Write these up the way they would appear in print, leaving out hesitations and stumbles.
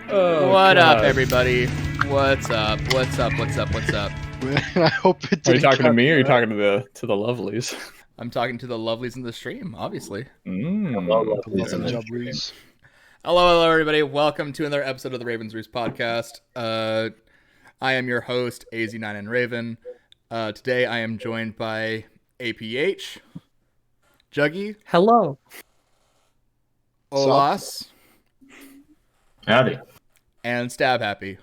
What up, everybody? What's up? What's up? What's up? What's up? I hope it didn't. Are you talking to me or are you talking to the lovelies? I'm talking to the lovelies in the stream, obviously. Hello, Hello, everybody. Welcome to another episode of the Roost podcast. I am your host, AZ9 and Raven. Today I am joined by APH, Juggy. Hello. Olas. Howdy. And Stabhappy.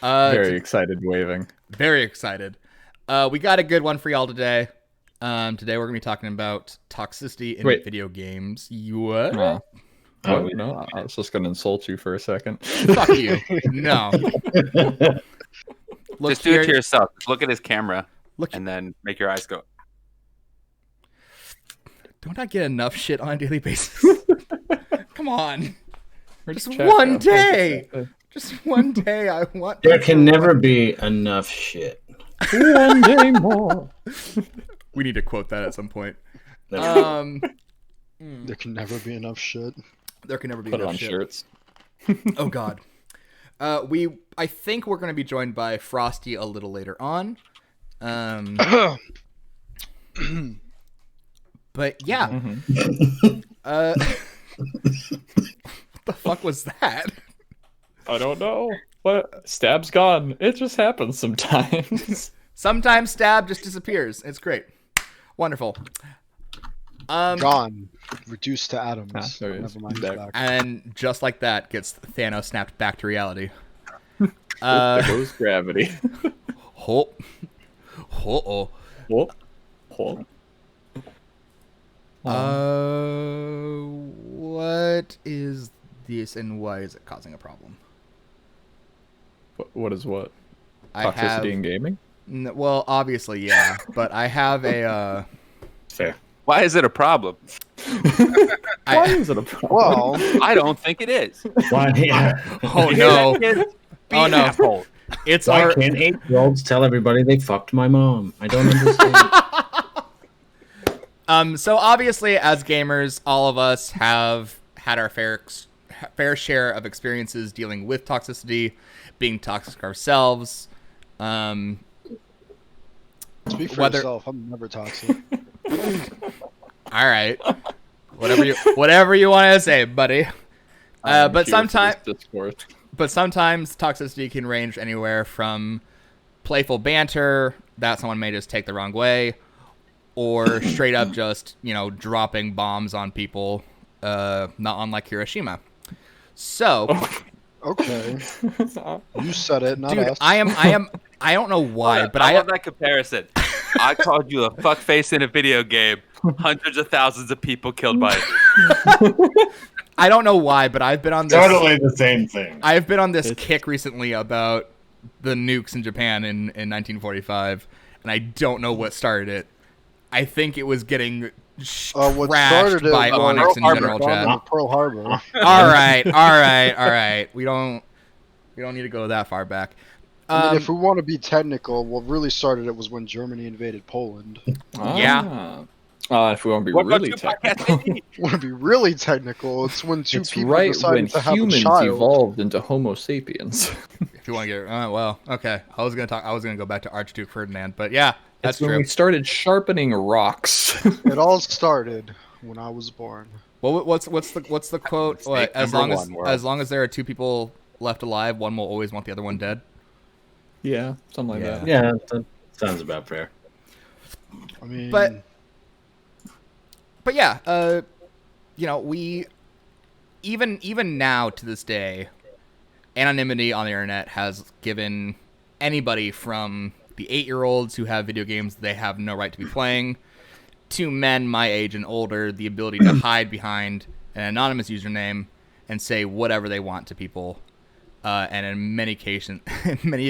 Very excited waving. Very excited. We got a good one for y'all today. Today we're going to be talking about toxicity in video games. What? Oh, no, I was just going to insult you for a second. Fuck you. No. Just do it to yourself. Look at his camera and then make your eyes go. Don't I get enough shit on a daily basis? Come on. Just one day. Just one day I want. There can never be enough shit. One day more. We need to quote that at some point. There can never be enough shit. There can never be Put enough on shit. shirts. Oh God. I think we're going to be joined by Frosty a little later on. But yeah. What the fuck was that? I don't know. What? Stab's gone. It just happens sometimes. Sometimes Stab just disappears. It's great. Wonderful. Gone. Reduced to atoms. There he is. Never mind. He's back. And just like that, gets Thanos snapped back to reality. There goes gravity. Ho. Ho. Whoop. Whoop. What is this and why is it causing a problem? What is what? I Toxicity have, in gaming? Well, obviously, yeah. But I have a... Fair. Why is it a problem? Why is it a problem? Well, I don't think it is. Why, Oh, no. Oh, no. Asshole. It's why our... can't 8-year-olds tell everybody they fucked my mom? I don't understand. So obviously, as gamers, all of us have had our fair share of experiences dealing with toxicity, being toxic ourselves. speak for yourself. I'm never toxic. All right, whatever you want to say, buddy. But sometimes toxicity can range anywhere from playful banter that someone may just take the wrong way, or straight up just, dropping bombs on people, not unlike Hiroshima. So, Okay. You said it, not dude, us. I don't know why, but I love that comparison. I called you a fuckface in a video game. Hundreds of thousands of people killed by it. I don't know why, but I've been on this. Totally the same thing. I've been on this kick recently about the nukes in Japan in 1945, and I don't know what started it. I think it was getting what trashed started it by was Onyx in general bombing chat. Pearl Harbor. All right. We don't need to go that far back. I mean, if we want to be technical, what really started it was when Germany invaded Poland. Yeah. If we want to be really technical. Want to be really technical? It's when two It's people right decided when to have a humans child. evolved into Homo sapiens. If you want to get okay. I was gonna go back to Archduke Ferdinand, but yeah, that's when true. we started sharpening rocks. It all started when I was born. Well, what's the quote? What, as long as there are two people left alive, one will always want the other one dead. Yeah, something like that. Yeah, that sounds about fair. I mean, But yeah, we even now to this day, anonymity on the internet has given anybody from the 8-year-olds who have video games they have no right to be playing, to men my age and older, the ability to hide behind an anonymous username and say whatever they want to people, and in many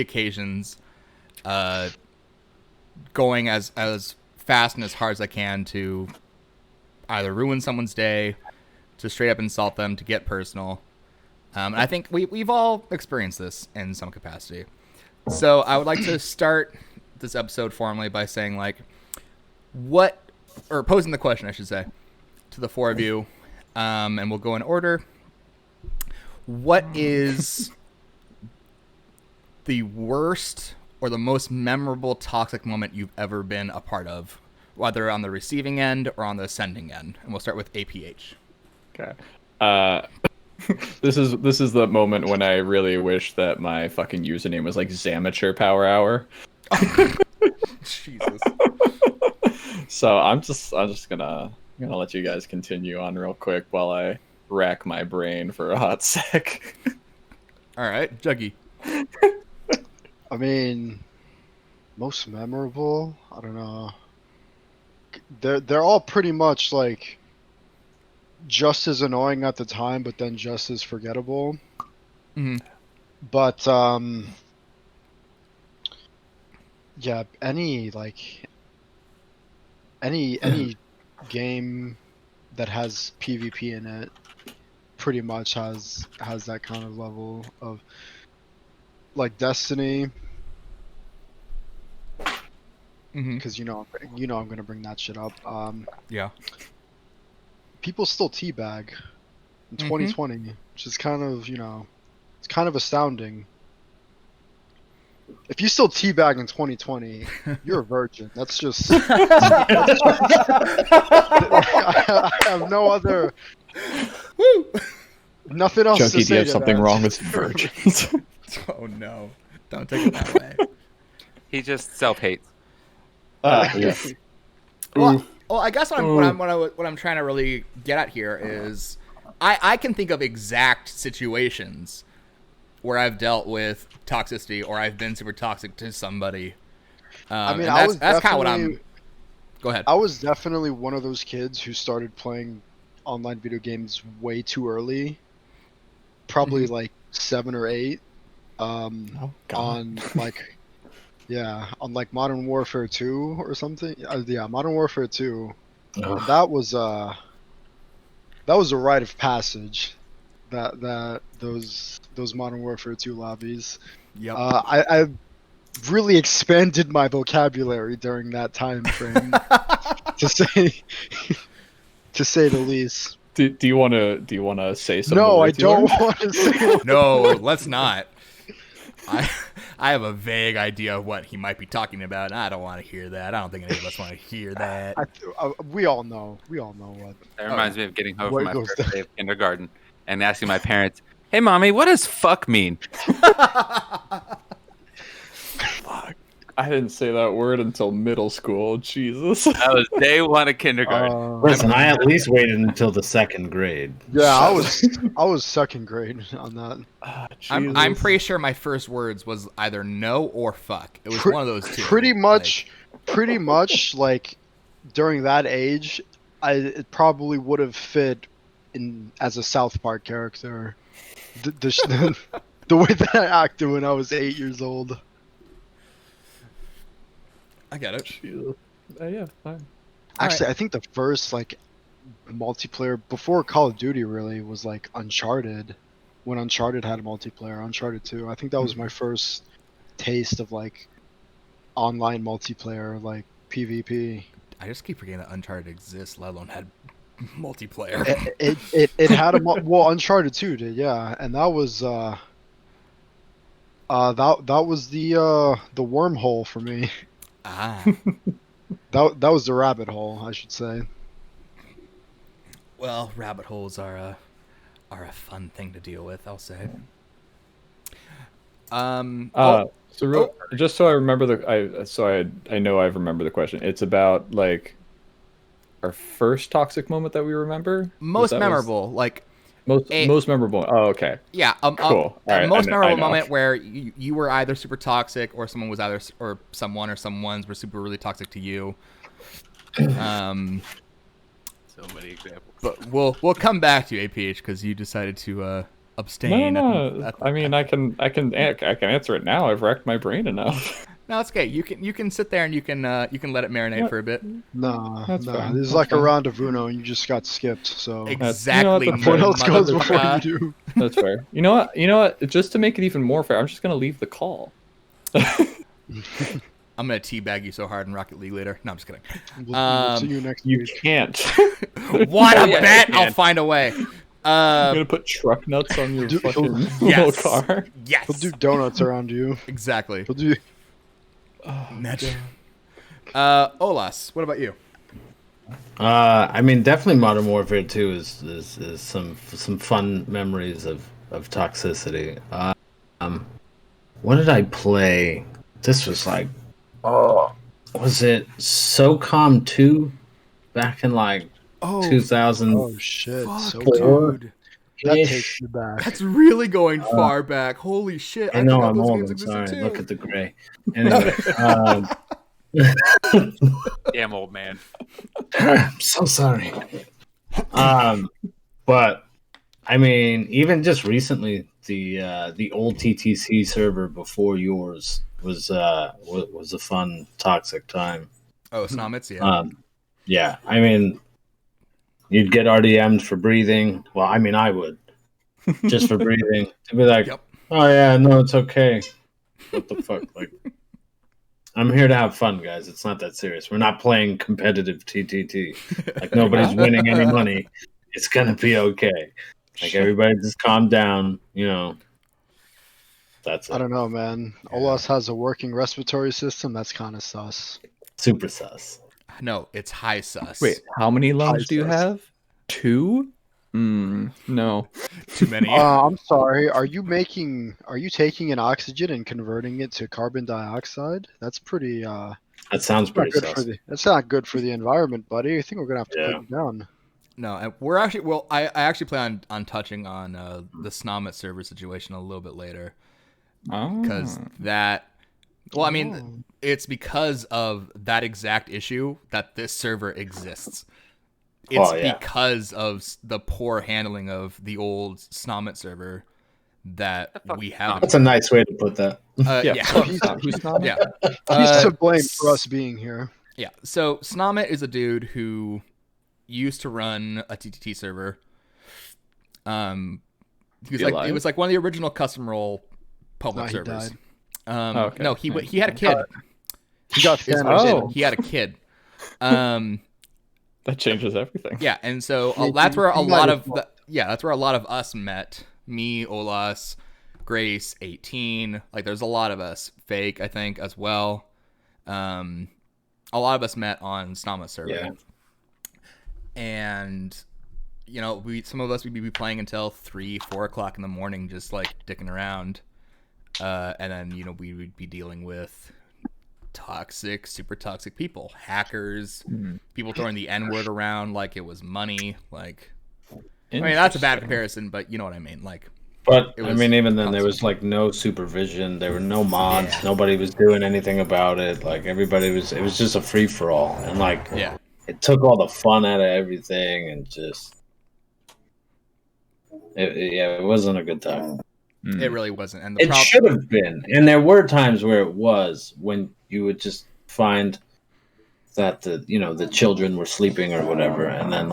occasions, going as fast and as hard as I can to either ruin someone's day, to straight up insult them, to get personal. And I think we've all experienced this in some capacity. So I would like to start this episode formally by saying like, or posing the question, I should say, to the four of you, and we'll go in order. What is the worst or the most memorable toxic moment you've ever been a part of, whether on the receiving end or on the sending end? And we'll start with APH. Okay. This is the moment when I really wish that my fucking username was like Zamature Power Hour. Jesus. So I'm just gonna let you guys continue on real quick while I rack my brain for a hot sec. All right, Juggy. I mean, most memorable? I don't know. They're all pretty much like just as annoying at the time, but then just as forgettable. Mm-hmm. But yeah, any game that has PvP in it pretty much has that kind of level of, like, Destiny. Because you know I'm gonna bring that shit up. Yeah. People still teabag in 2020, which is kind of, it's kind of astounding. If you still teabag in 2020, you're a virgin. That's just. I have no other. Nothing else to Juggy, say. do you have to something that. wrong with virgins? Oh no! Don't take it that way. He just self-hates. Yeah. Well, I guess what I'm trying to really get at here is, I can think of exact situations where I've dealt with toxicity or I've been super toxic to somebody. I mean, that's kind of what I'm. Go ahead. I was definitely one of those kids who started playing online video games way too early. Probably like 7 or 8. On like. Yeah, on like Modern Warfare 2 or something. Yeah, Modern Warfare 2. That was a rite of passage. Those Modern Warfare 2 lobbies. Yep. I really expanded my vocabulary during that time frame, to say the least. Do you want to say something? No, I don't want to say. No, let's not. I have a vague idea of what he might be talking about, and I don't want to hear that. I don't think any of us want to hear that. We all know what. That reminds me of getting home What from my goes first day of kindergarten and asking my parents, "Hey, mommy, what does fuck mean?" Fuck. I didn't say that word until middle school. Jesus. That was day 1 of kindergarten. Listen, I at least waited until the 2nd grade. Yeah, I was 2nd grade on that. I'm pretty sure my first words was either no or fuck. It was one of those two. Pretty much, like during that age, it probably would have fit in as a South Park character. The way that I acted when I was 8 years old. I get it. Yeah, fine. Actually, I think the first like multiplayer before Call of Duty really was like Uncharted. When Uncharted had a multiplayer, Uncharted 2. I think that was my first taste of like online multiplayer, like PvP. I just keep forgetting that Uncharted exists, let alone had multiplayer. It had a well, Uncharted 2 did, yeah, and that was that was the wormhole for me. Ah. That was the rabbit hole, I should say. Well, rabbit holes are a fun thing to deal with, I'll say. Just so I remember I know I've remembered the question. It's about like our first toxic moment that we remember. Most memorable, like most memorable. Oh, okay. Yeah, cool. Most memorable moment where you were either super toxic or someone was someone's were super really toxic to you. So many examples. But we'll come back to you, APH, because you decided to abstain. No. I mean, I can answer it now. I've racked my brain enough. No, it's okay. You can sit there and you can let it marinate for a bit. No, That's fine. this is like a round of Uno, and you just got skipped. So Exactly. what else goes before you do? That's fair. You know what? Just to make it even more fair, I'm just gonna leave the call. I'm gonna teabag you so hard in Rocket League later. No, I'm just kidding. We'll see you next You week. can't. What a Yeah, bet! you I'll can. find a way. I'm gonna put truck nuts on your Dude, fucking little Yes. car. Yes. He'll do donuts around you. Exactly. He'll do. Imagine. Olas, what about you? I mean, definitely Modern Warfare 2 is some fun memories of Toxicity. What did I play? This was like, was it SOCOM 2 back in like 2000? Oh shit! Fuck, So dude. that takes me back. That's really going far back. Holy shit. I know forgot I'm those old. games I'm existed sorry. too. Look at the gray. Anyway, Damn old man. I'm so sorry. But I mean, even just recently, the old TTC server before yours was a fun toxic time. Oh, Snommets, yeah. Yeah, I mean, you'd get RDMs for breathing. Well, I mean, I would just for breathing. To be like, Yep. oh yeah, no, it's okay. What the fuck? Like, I'm here to have fun, guys. It's not that serious. We're not playing competitive TTT. Like, nobody's winning any money. It's gonna be okay. Like, everybody just calm down. You know. That's it. I don't know, man. Olas has a working respiratory system. That's kind of sus. Super sus. No, it's high sus. Wait, how many lungs do you sus. have? 2? No. Too many. I'm sorry. Are you taking an oxygen and converting it to carbon dioxide? That's pretty. That sounds Not pretty good sus. that's not good for the environment, buddy. I think we're gonna have to Yeah. put you down. No, and we're actually I actually plan on touching on the Snommet server situation a little bit later because that. Well, I mean, it's because of that exact issue that this server exists. It's because of the poor handling of the old Snommet server that we have. That's a nice way to put that. Yeah. Who's not? Yeah. He's to blame for us being here. Yeah. So Snommet is a dude who used to run a TTT server. He was it was like one of the original custom role public No, he servers. died. Okay. No, he had a kid. He got His Thanos. kid. He had a kid. That changes everything. Yeah, and so He- that's where a he lot might of as well. that's where a lot of us met. Me, Olas, Grace, 18. Like, there's a lot of us. Fake, I think, as well. A lot of us met on Snommet server. Yeah. And some of us would be playing until 3-4 o'clock in the morning, just like dicking around. And then we would be dealing with super toxic people, hackers, people throwing the N-word around like it was money. Like, I mean, that's a bad comparison, but you know what I mean. Like, But it I was mean, even then, there constant. was like no supervision. There were no mods. Yeah. Nobody was doing anything about it. Like, everybody was. It was just a free for all, and like, Yeah. it took all the fun out of everything, and just, it wasn't a good time. It really wasn't. And the It should have been, and there were times where it was, when you would just find that the children were sleeping or whatever, and then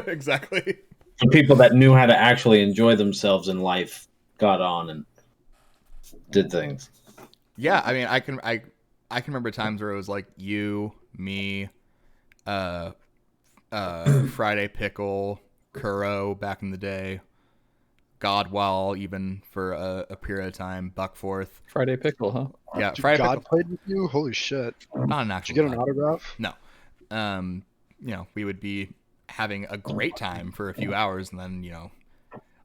exactly. the people that knew how to actually enjoy themselves in life got on and did things. Yeah, I mean, I can remember times where it was like you, me, Friday Pickle, Kuro back in the day, Godwall even for a period of time, Buckforth. Friday Pickle, huh? Yeah, Dude, Friday God Pickle. played with you? Holy shit. Not an Did actual. you get an God. autograph? No. We would be having a great time for a few hours, and then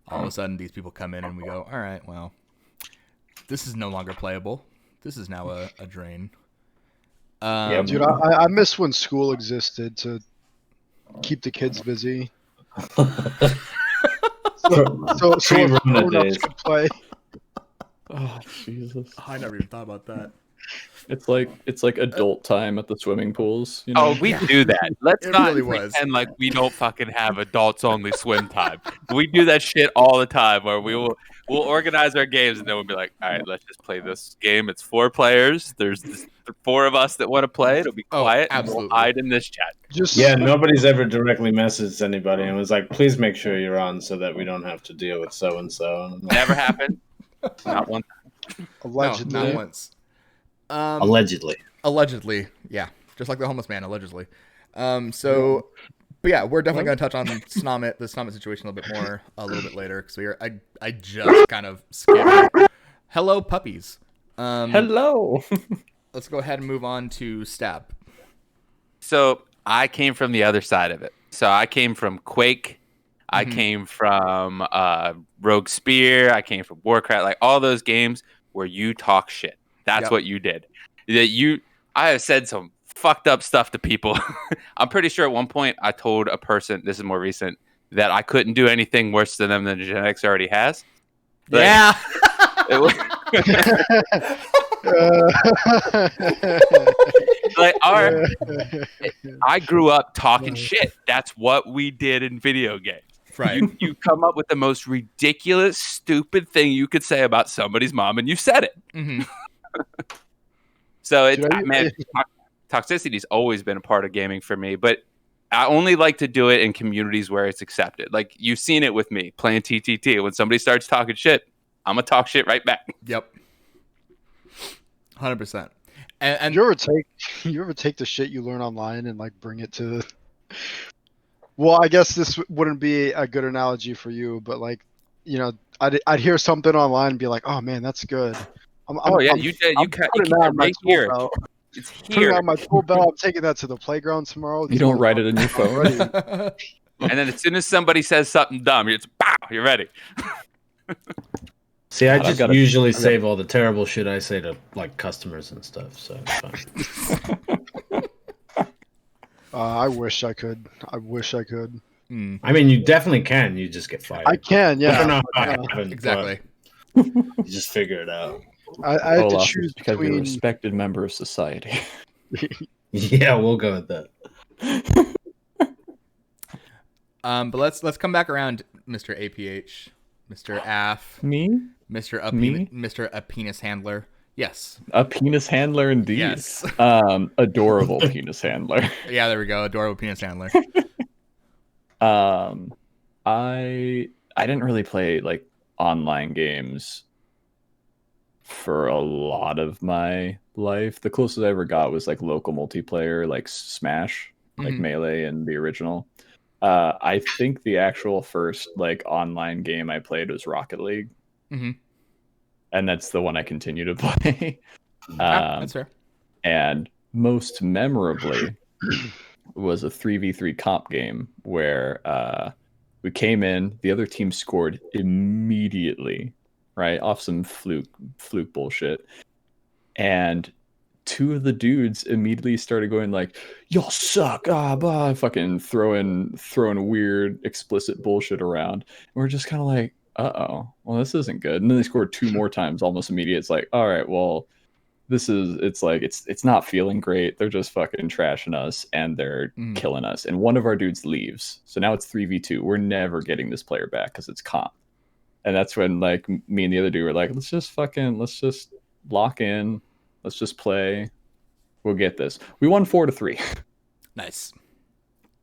all of a sudden these people come in and we go, all right, well, this is no longer playable. This is now a drain. Dude, I miss when school existed to keep the kids busy. so Pre-Rona grown-ups days. could play. Oh Jesus! I never even thought about that. It's like adult time at the swimming pools. You know? Oh, we do that. Let's It not really was. pretend like we don't fucking have adults only swim time. We do that shit all the time where we'll organize our games and then we'll be like, all right, let's just play this game. It's 4 players. There's 4 of us that want to play. It'll be quiet. And absolutely. we'll hide in this chat. Yeah, nobody's ever directly messaged anybody and was like, please make sure you're on so that we don't have to deal with so and so. Never happened. Not one time. No, Allegedly. not once. Allegedly. Allegedly, yeah, just like the homeless man, allegedly. So, but yeah, we're definitely going to touch on the Snomit situation a little bit later because I just kind of skipped. Hello, puppies. Hello. Let's go ahead and move on to Stab. So I came from the other side of it. So I came from Quake. I came from Rogue Spear. I came from Warcraft. Like all those games where you talk shit. That's what you did. I have said some fucked up stuff to people. I'm pretty sure at one point I told a person, this is more recent, that I couldn't do anything worse to them than genetics already has. Like, Yeah. Like I grew up talking shit. That's what we did in video games. Right. You come up with the most ridiculous, stupid thing you could say about somebody's mom, and you said it. Mm-hmm. So it's toxicity's always been a part of gaming for me, but I only like to do it in communities where it's accepted. Like you've seen it with me playing TTT. When somebody starts talking shit, I'm gonna talk shit right back. Yep. 100%. And you ever take the shit you learn online and like bring it to? Well, I guess this wouldn't be a good analogy for you, but like, I'd hear something online and be like, "Oh man, that's good." You did. You kept it right here. It's here. Putting on my tool belt. I'm taking that to the playground tomorrow. You don't write it in your phone. And then as soon as somebody says something dumb, you're ready. See, I just usually save all the terrible shit I say to like customers and stuff. So it's fine. I wish I could. I mean, you definitely can. You just get fired. I can, yeah. No, I haven't, exactly. You just figure it out. I had to choose because between. you're a respected member of society. Yeah, we'll go with that. But let's come back around, Mr. APH, Mr. AF, Me? Mr. A penis handler. Yes. A penis handler, indeed. Yes. Adorable penis handler. Yeah, there we go. Adorable penis handler. I didn't really play like online games for a lot of my life. The closest I ever got was like local multiplayer, like Smash, like Melee and the original. I think the actual first like online game I played was Rocket League. Mm-hmm. And that's the one I continue to play. That's fair. And most memorably was a 3v3 comp game where we came in, the other team scored immediately, right? Off some fluke bullshit. And two of the dudes immediately started going like, "Y'all suck," blah, fucking throwing weird explicit bullshit around. And we're just kind of like, uh-oh, well, this isn't good. And then they scored two more times almost immediately. It's like, all right, well, it's not feeling great. They're just fucking trashing us and they're killing us. And one of our dudes leaves. So now it's 3v2. We're never getting this player back because it's comp. And that's when like me and the other dude were like, let's just lock in. Let's just play. We'll get this. We won 4-3. Nice.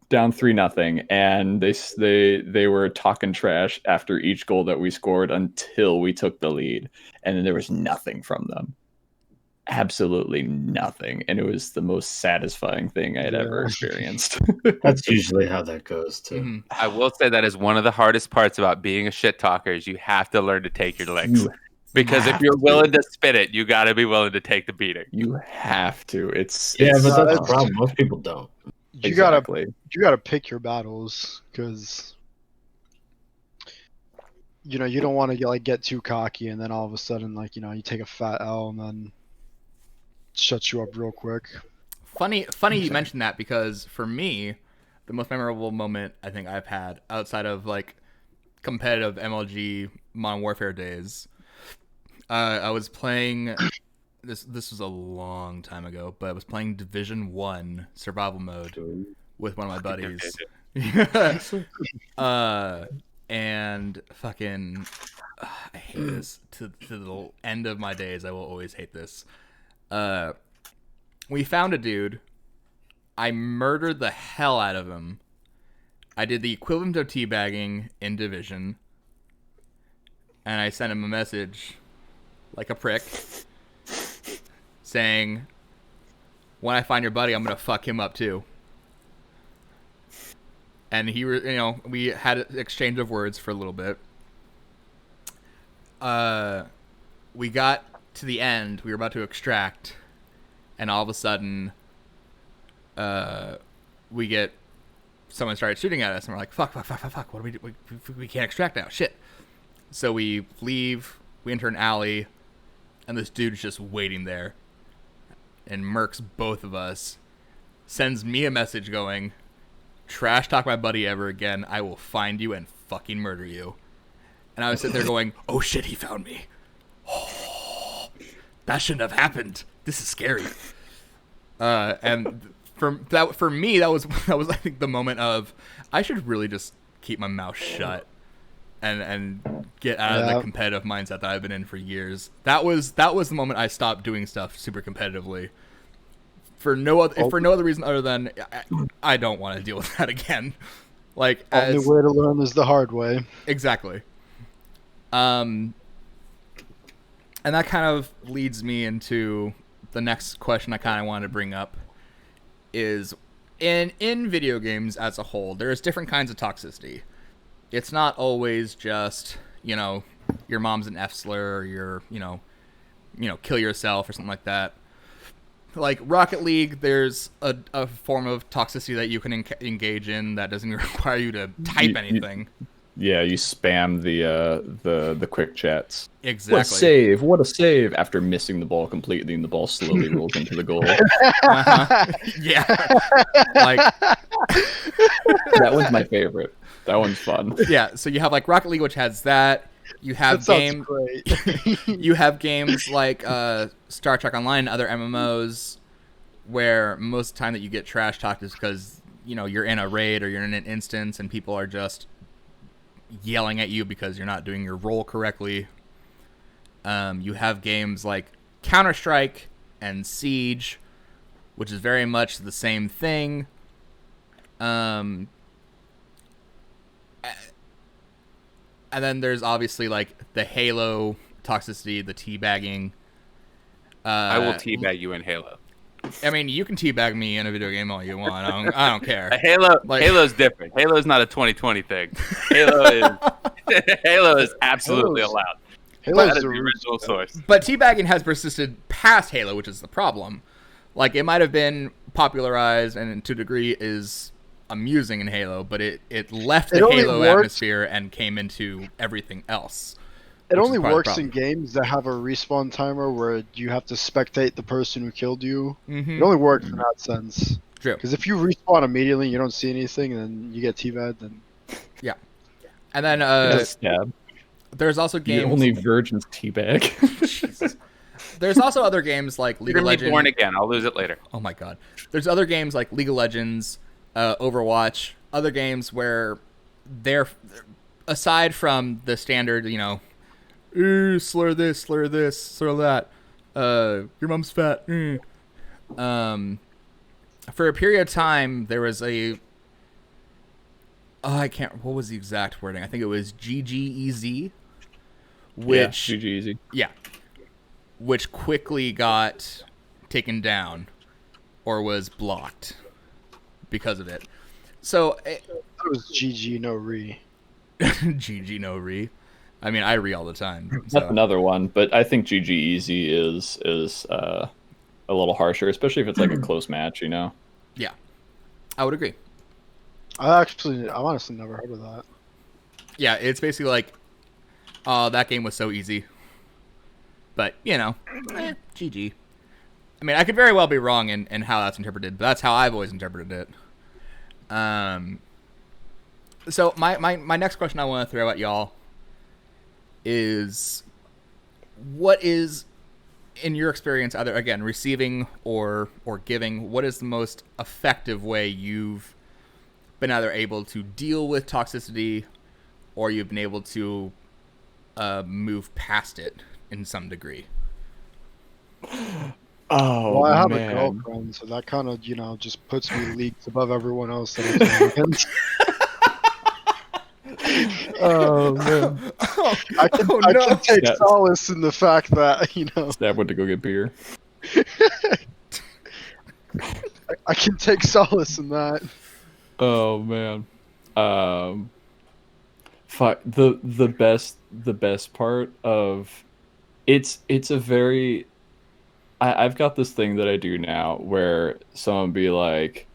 Down 3-0, and they were talking trash after each goal that we scored until we took the lead, and then there was nothing from them, absolutely nothing, and it was the most satisfying thing I had ever experienced. That's usually how that goes too. Mm-hmm. I will say that is one of the hardest parts about being a shit talker is you have to learn to take your licks. Because if you're willing to spit it, you got to be willing to take the beating. You have to. But that's the problem. Most people don't. You gotta pick your battles because you don't want to get too cocky and then all of a sudden you take a fat L and then shuts you up real quick. Funny you mentioned that because for me, the most memorable moment I think I've had outside of like competitive MLG Modern Warfare days, I was playing. This was a long time ago, but I was playing Division 1 survival mode with one of my buddies. And fucking I hate this to the end of my days. I will always hate this. We found a dude. I murdered the hell out of him. I did the equivalent of teabagging in Division. And I sent him a message like a prick saying, when I find your buddy, I'm going to fuck him up too. And we had an exchange of words for a little bit. We got to the end. We were about to extract. And all of a sudden, we get someone started shooting at us. And we're like, fuck. What do we do? We can't extract now. Shit. So we leave. We enter an alley. And this dude's just waiting there. And murks both of us. Sends me a message going, trash talk my buddy ever again, I will find you and fucking murder you. And I was sitting there going, oh shit, he found me. Oh, that shouldn't have happened. This is scary. And for me, that was I think the moment of, I should really just keep my mouth shut and get out of the competitive mindset that I've been in for years. That was the moment I stopped doing stuff super competitively. For no other reason other than I don't want to deal with that again. Like, only way to learn is the hard way. Exactly. And that kind of leads me into the next question I kind of wanted to bring up is in video games as a whole, there's different kinds of toxicity. It's not always just, your mom's an F slur or you're, kill yourself or something like that. Like Rocket League, there's a form of toxicity that you can engage in that doesn't require you to type anything. You spam the quick chats. Exactly. What a save! After missing the ball completely, and the ball slowly rolls into the goal. Yeah. Like that one's my favorite. That one's fun. Yeah. So you have like Rocket League, which has that. You have you have games like Star Trek Online and other MMOs where most of the time that you get trash talked is because you're in a raid or you're in an instance and people are just yelling at you because you're not doing your role correctly. You have games like Counter-Strike and Siege, which is very much the same thing. And then there's obviously like the Halo toxicity, the teabagging. I will teabag you in Halo. I mean, you can teabag me in a video game all you want. I don't care. Halo's different. Halo's not a 2020 thing. Halo is absolutely allowed. That is the original source. But teabagging has persisted past Halo, which is the problem. Like, it might have been popularized and to a degree is amusing in Halo, but it left the Halo atmosphere and came into everything else. It only works in games that have a respawn timer where you have to spectate the person who killed you. Mm-hmm. It only works in that sense. True. Because if you respawn immediately and you don't see anything, and then you get teabagged, then... Yeah. And then there's also games... The only virgins teabag. Jesus. There's also other games like League of Legends. You're born again. I'll lose it later. Oh my god. There's other games like League of Legends, Overwatch, other games where they're, aside from the standard, slur this, slur that, your mom's fat. For a period of time, there was what was the exact wording? I think it was GGEZ, which... Yeah, GGEZ. Yeah. Which quickly got taken down or was blocked because of it. So it was GG no re. GG no re. I mean, I re all the time. So. That's another one, but I think GG easy is a little harsher, especially if it's like a close match, Yeah, I would agree. I've honestly never heard of that. Yeah, it's basically like, oh, that game was so easy. But, GG. I mean, I could very well be wrong in how that's interpreted, but that's how I've always interpreted it. So my next question I want to throw at y'all is, what is, in your experience, either, again, receiving or giving, what is the most effective way you've been either able to deal with toxicity or you've been able to move past it in some degree? Oh, well, I have man. a girlfriend, so that kind of, just puts me leagues above everyone else that I'm playing against. Oh, man. I can take solace in the fact that, Stab went to go get beer. I can take solace in that. Oh man. Fuck the best part of it's a very I've got this thing that I do now where someone be like,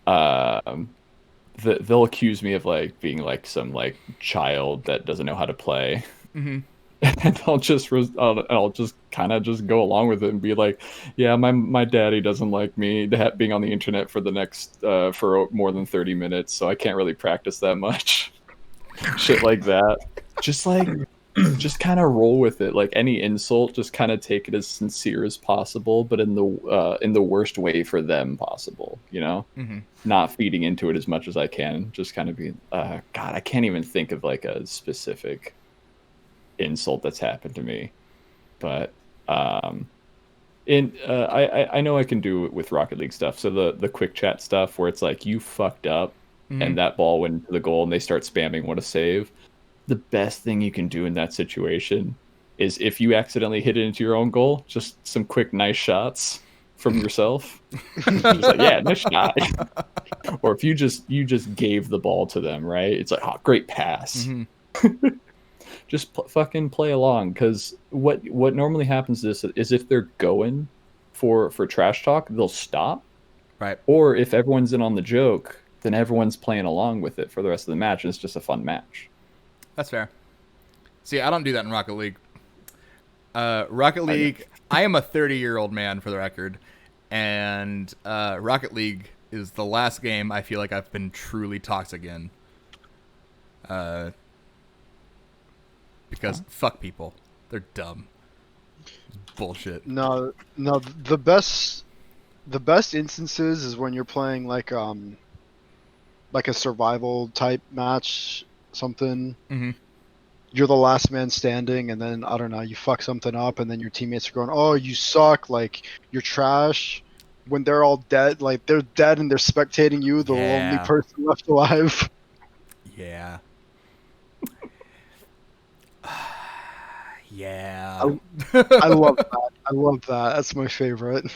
they'll accuse me of like being like some like child that doesn't know how to play, and I'll just kind of just go along with it and be like, yeah, my daddy doesn't like me being on the internet for the next for more than 30 minutes, so I can't really practice that much. Shit like that. Just like just kind of roll with it. Like any insult, just kind of take it as sincere as possible, but in the worst way for them possible, you know? Not feeding into it as much as I can. Just kind of be God, I can't even think of like a specific insult that's happened to me. But I know I can do it with Rocket League stuff. So the quick chat stuff where it's like you fucked up and that ball went into the goal and they start spamming what a save. The best thing you can do in that situation is if you accidentally hit it into your own goal, just some quick nice shots from yourself. Just like, yeah, nice shot. Or if you just gave the ball to them, right? It's like, oh, great pass. Just fucking play along, because what normally happens is if they're going for trash talk, they'll stop. Right. Or if everyone's in on the joke, then everyone's playing along with it for the rest of the match, and it's just a fun match. That's fair. See, I don't do that in Rocket League. Rocket League, I am a 30-year-old man, for the record, and Rocket League is the last game I feel like I've been truly toxic in. Because fuck people. They're dumb. Bullshit. No, the best instances is when you're playing like a survival type match, something. You're the last man standing, and then I don't know, you fuck something up, and then your teammates are going, "Oh, you suck! Like you're trash." When they're all dead, like they're dead and they're spectating you, the only person left alive. Yeah. Yeah. I love that. I love that. That's my favorite.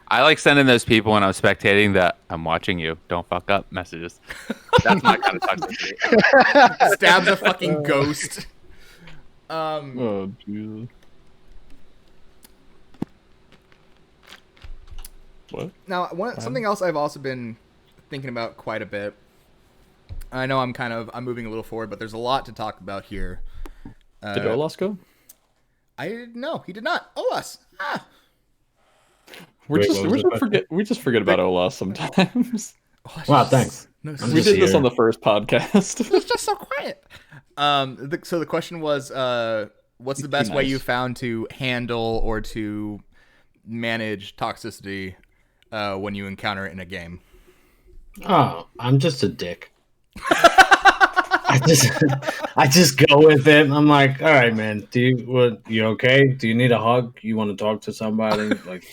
I like sending those people when I'm spectating that I'm watching you, don't fuck up messages. That's my kind of toxicity. Stabs a fucking ghost. Oh, Jesus. What? Now, something else I've also been thinking about quite a bit. I know I'm moving a little forward, but there's a lot to talk about here. Did Olas go? No, he did not. Olas. We just forget about Olas sometimes. Wow, thanks. No, we did this on the first podcast. It's just so quiet. So the question was, what's the best way you found to handle or to manage toxicity when you encounter it in a game? Oh, I'm just a dick. I just go with it. I'm like, all right, man. You okay? Do you need a hug? You want to talk to somebody? Like,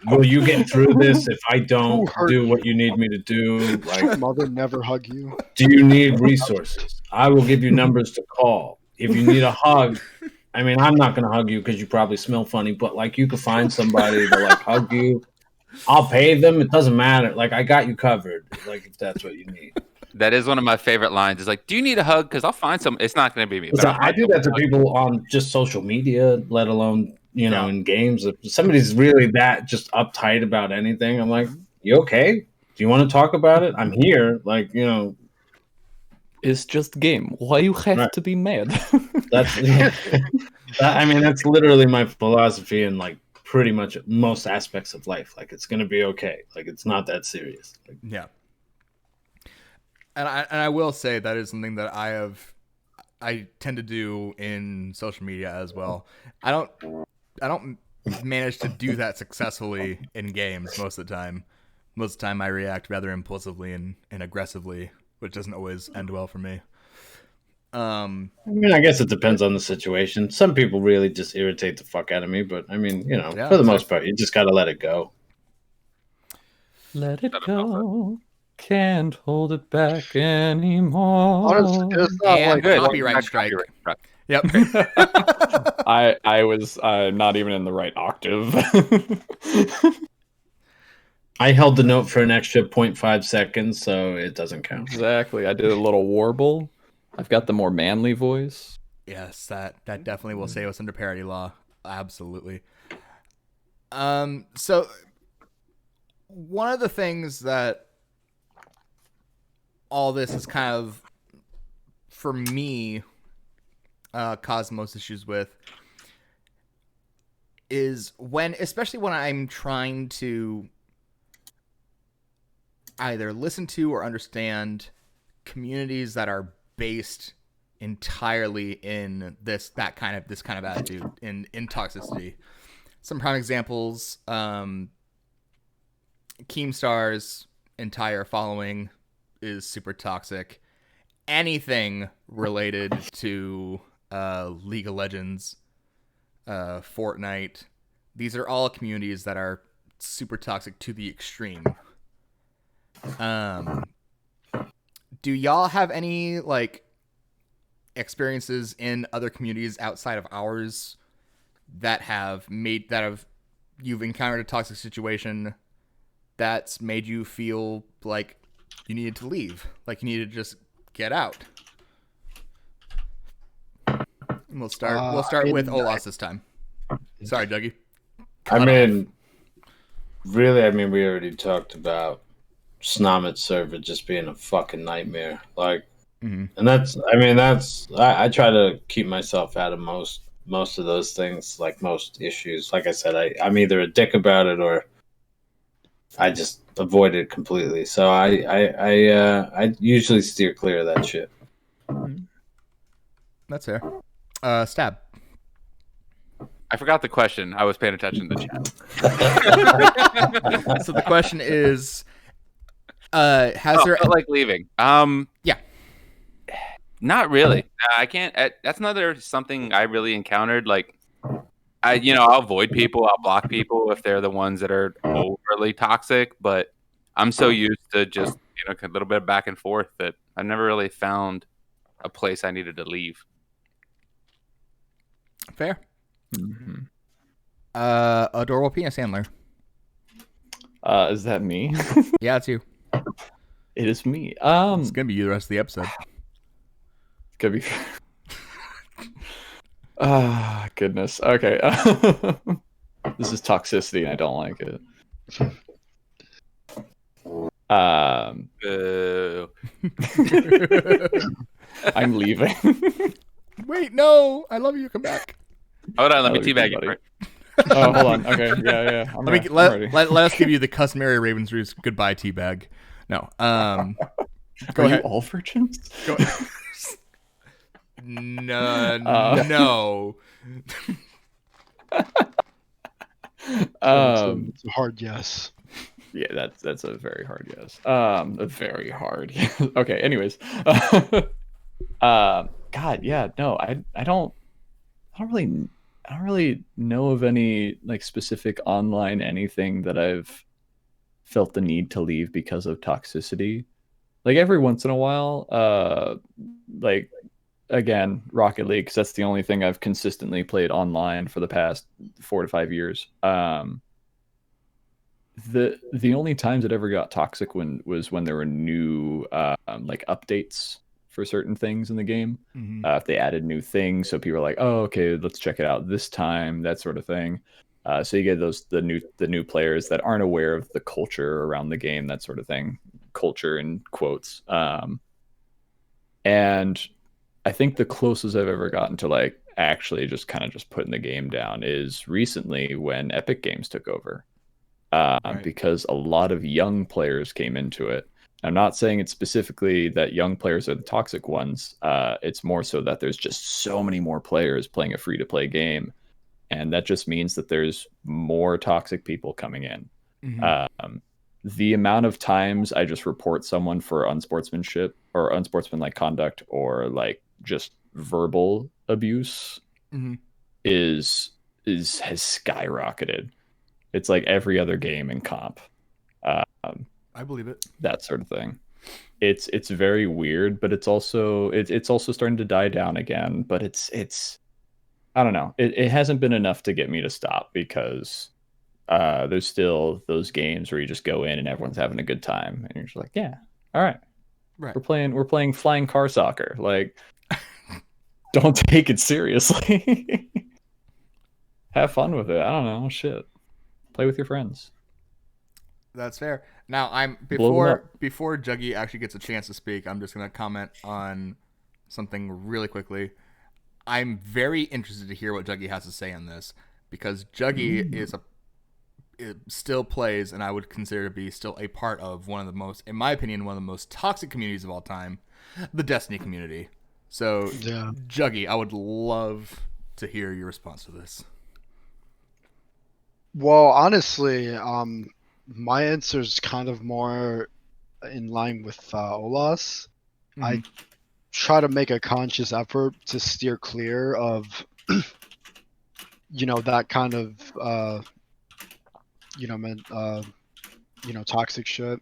will you get through this if I don't do what you need me to do? Like, mother never hug you. Do you need resources? I will give you numbers to call. If you need a hug, I mean, I'm not gonna hug you because you probably smell funny, but like, you could find somebody to like hug you. I'll pay them. It doesn't matter. Like, I got you covered. Like, if that's what you need. That is one of my favorite lines. Is like, do you need a hug? Because I'll find some. It's not going to be me. So I do that to people on just social media, let alone in games. If somebody's really that just uptight about anything, I'm like, you okay? Do you want to talk about it? I'm here. Like, it's just game. Why you have to be mad? That's that's literally my philosophy in like pretty much most aspects of life. Like, it's gonna be okay. Like, it's not that serious. Like, yeah. And I will say that is something that I tend to do in social media as well. I don't manage to do that successfully in games most of the time. Most of the time I react rather impulsively and aggressively, which doesn't always end well for me. I mean, I guess it depends on the situation. Some people really just irritate the fuck out of me, but I mean, for the most part, you just gotta let it go. Let it go. Can't hold it back anymore. Honestly, there's not and like copyright strike. Yep. I was not even in the right octave. I held the note for an extra 0.5 seconds, so it doesn't count. Exactly. I did a little warble. I've got the more manly voice. Yes, that definitely will save us under parody law. Absolutely. So one of the things that all this is kind of, for me, caused most issues with is especially when I'm trying to either listen to or understand communities that are based entirely in this kind of attitude in Toxicity. Some prime examples: Keemstar's entire following is super toxic. Anything related to League of Legends, Fortnite, these are all communities that are super toxic to the extreme. Do y'all have any like experiences in other communities outside of ours that you've encountered a toxic situation that's made you feel like you needed to leave, like you needed to just get out? And we'll start with Olas this time. Sorry, Juggy. Really, we already talked about Snomit server just being a fucking nightmare. Like, and I try to keep myself out of most of those things, like most issues. Like I said, I'm either a dick about it or I just avoid it completely. So I usually steer clear of that shit. That's fair. Stab. I forgot the question. I was paying attention to the chat. So the question is, there like leaving? Yeah. Not really. I can't. That's another something I really encountered. Like, I'll avoid people. I'll block people if they're the ones that are overly toxic. But I'm so used to just a little bit of back and forth that I never really found a place I needed to leave. Fair. Adorable penis handler. Is that me? Yeah, it's you. It is me. It's gonna be you the rest of the episode. It's gonna be. Goodness. Okay. This is toxicity, and I don't like it. I'm leaving. Wait, no! I love you. Come back. Hold on, let me teabag you. Oh, hold on. Okay, yeah. Let us give you the customary Ravens Roost goodbye teabag. No. Go ahead. All virgins? Go ahead. No. It's a hard yes. Yeah, that's a very hard yes. A very hard. Okay. Anyways, God, yeah, no, I don't really know of any like specific online anything that I've felt the need to leave because of toxicity. Like every once in a while, like again, Rocket League, 'cause that's the only thing I've consistently played online for the past 4 to 5 years. The only times it ever got toxic was when there were new like updates for certain things in the game. If they added new things, so people are like, "Oh, okay, let's check it out this time," that sort of thing. So you get the new players that aren't aware of the culture around the game, that sort of thing. Culture in quotes. And I think the closest I've ever gotten to like actually just kind of just putting the game down is recently when Epic Games took over. Right. Because a lot of young players came into it. I'm not saying it's specifically that young players are the toxic ones. It's more so that there's just so many more players playing a free-to-play game. And that just means that there's more toxic people coming in. The amount of times I just report someone for unsportsmanship or unsportsmanlike conduct or like just verbal abuse has skyrocketed. It's like every other game in comp. I believe it. That sort of thing. It's very weird, but it's also starting to die down again. But it's I don't know. It hasn't been enough to get me to stop because there's still those games where you just go in and everyone's having a good time, and you're just like, yeah, all right, Right. we're playing flying car soccer. Like, don't take it seriously. Have fun with it. I don't know, shit. Play with your friends. That's fair. Now, Blow them up. before Juggy actually gets a chance to speak, I'm just going to comment on something really quickly. I'm very interested to hear what Juggy has to say on this, because Juggy it still plays, and I would consider to be still a part of one of the most, in my opinion, one of the most toxic communities of all time, the Destiny community. So, Yeah. Juggy, I would love to hear your response to this. Well, honestly, my answer is kind of more in line with Olas. I try to make a conscious effort to steer clear of, that kind of, toxic shit.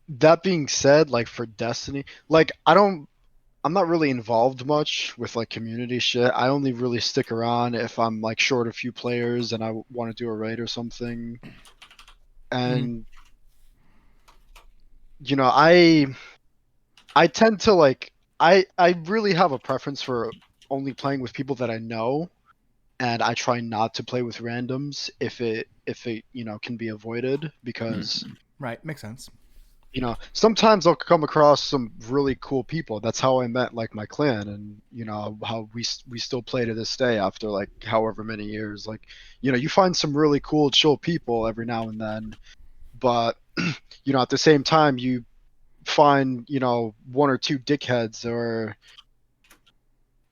That being said, like for Destiny, like I'm not really involved much with like community shit. I only really stick around if I'm like short a few players and I want to do a raid or something. And I tend to like I really have a preference for only playing with people that I know, and I try not to play with randoms if it can be avoided, because Right, makes sense. sometimes I'll come across some really cool people. That's how I met like my clan, and how we still play to this day after like however many years. Like you find some really cool chill people every now and then, but at the same time you find one or two dickheads. Or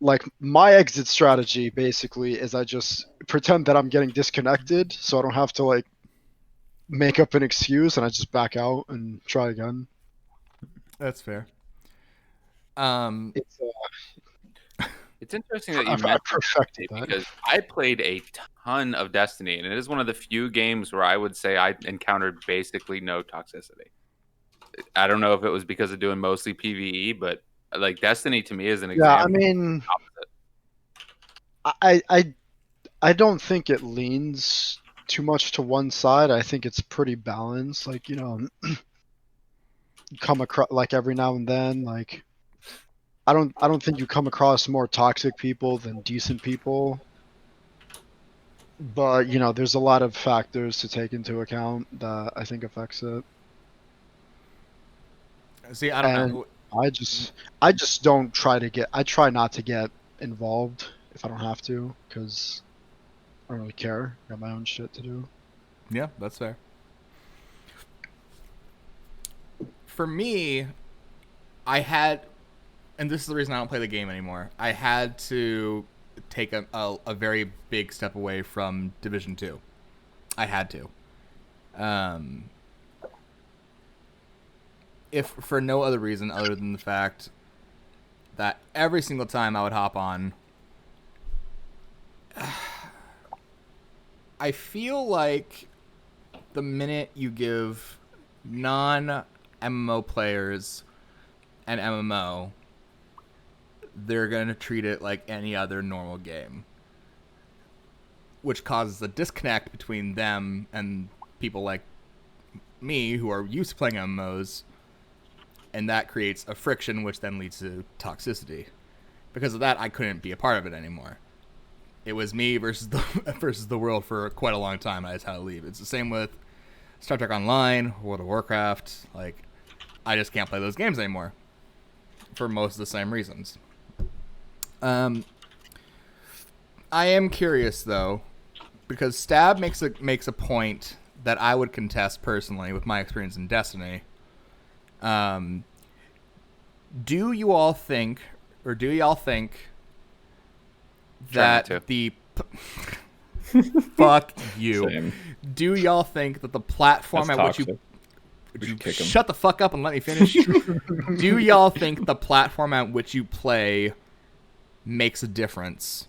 like my exit strategy basically is I just pretend that I'm getting disconnected so I don't have to like make up an excuse, and I just back out and try again. That's fair. It's It's interesting that you I mentioned perfected Destiny, that. because I played a ton of Destiny, and it is one of the few games where I would say I encountered basically no toxicity. I don't know if it was because of doing mostly PvE, but like Destiny to me is an Yeah, I example. mean, I don't think it leans too much to one side. I think it's pretty balanced. Like come across like every now and then. Like I don't think you come across more toxic people than decent people. But there's a lot of factors to take into account that I think affects it. See, I don't know. I just don't try to get. I try not to get involved if I don't have to, because I don't really care. I got my own shit to do. Yeah, that's fair. For me, I had, and this is the reason I don't play the game anymore, I had to take a very big step away from Division 2. I had to. If for no other reason other than the fact that every single time I would hop on, I feel like the minute you give non-MMO players an MMO, they're going to treat it like any other normal game, which causes a disconnect between them and people like me who are used to playing MMOs, and that creates a friction, which then leads to toxicity. Because of that, I couldn't be a part of it anymore. It was me versus the world for quite a long time. I just had to leave. It's the same with Star Trek Online, World of Warcraft. Like, I just can't play those games anymore for most of the same reasons. I am curious though, because Stab makes a point that I would contest personally with my experience in Destiny. Do y'all think that the fuck you? Same. Do y'all think that the platform That's at toxic. which you kick 'em. shut the fuck up and let me finish? Do y'all think the platform at which you play makes a difference?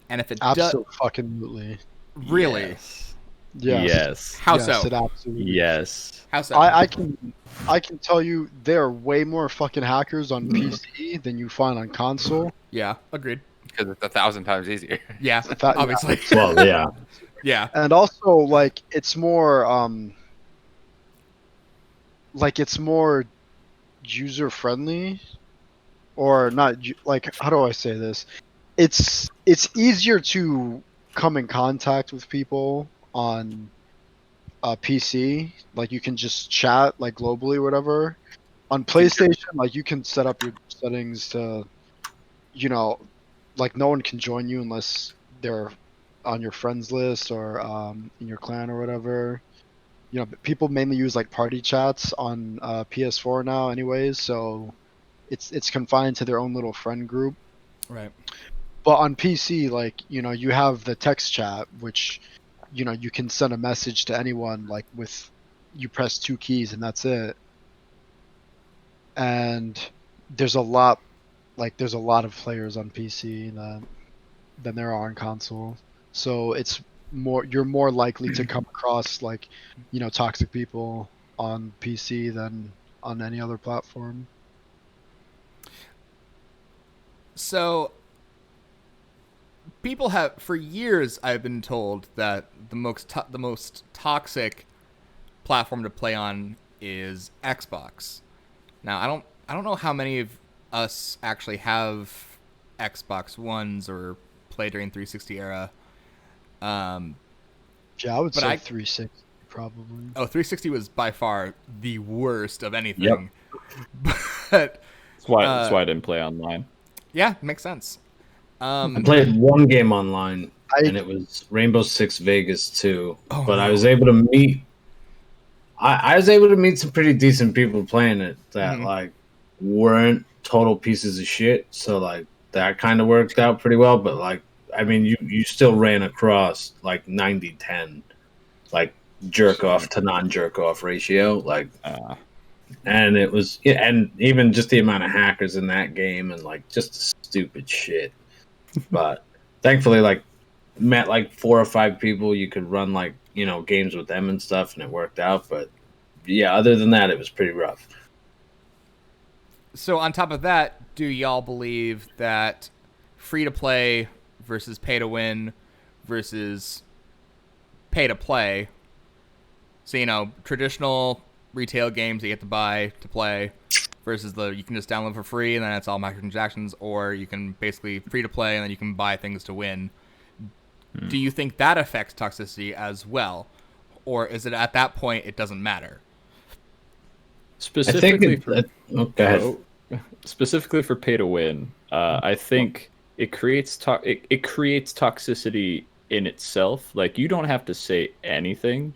And if it does, Absolutely. really, Yes. Yes. Yes. how Yes, so? it absolutely. Yes. How so? I can tell you there are way more fucking hackers on PC than you find on console. Yeah, agreed. because it's 1,000 times easier. Yeah, That- obviously. Well, yeah. Yeah. And also, like, it's more user friendly, or not. Like, how do I say this? It's easier to come in contact with people on PC. Like, you can just chat like globally, or whatever. On PlayStation, like, you can set up your settings to, you know, like, no one can join you unless they're on your friends list or in your clan or whatever. People mainly use like party chats on PS4 now, anyways. So it's confined to their own little friend group. Right. But on PC, like, you have the text chat, which, you can send a message to anyone, like, you press two keys and that's it. And there's a lot of players on PC than there are on console. So you're more likely to come across, like, toxic people on PC than on any other platform. So people have, for years, I've been told that the most toxic platform to play on is Xbox. Now, I don't know how many of us actually have Xbox Ones or play during 360 era. Yeah, I would But say 360 probably. 360 was by far the worst of anything. Yep. But That's why I didn't play online. yeah, makes sense. I played one game online, I- and it was Rainbow Six Vegas 2. Oh, but no. I was able to meet. I was able to meet some pretty decent people playing it that like weren't total pieces of shit. So like that kind of worked out pretty well. But like, I mean, you still ran across like 90-10, like jerk off to non jerk off ratio. Like, and it was, yeah, and even just the amount of hackers in that game and like just stupid shit. But thankfully, like, met like 4 or 5 people you could run like games with them and stuff, and it worked out. But yeah, other than that, it was pretty rough. So on top of that, do y'all believe that free to play versus pay to win versus pay to play? So traditional retail games that you have to buy to play versus you can just download for free and then it's all microtransactions, or you can basically free to play and then you can buy things to win. Do you think that affects toxicity as well, or is it at that point it doesn't matter? Specifically Specifically for pay to win, I think it creates toxicity in itself. Like, you don't have to say anything,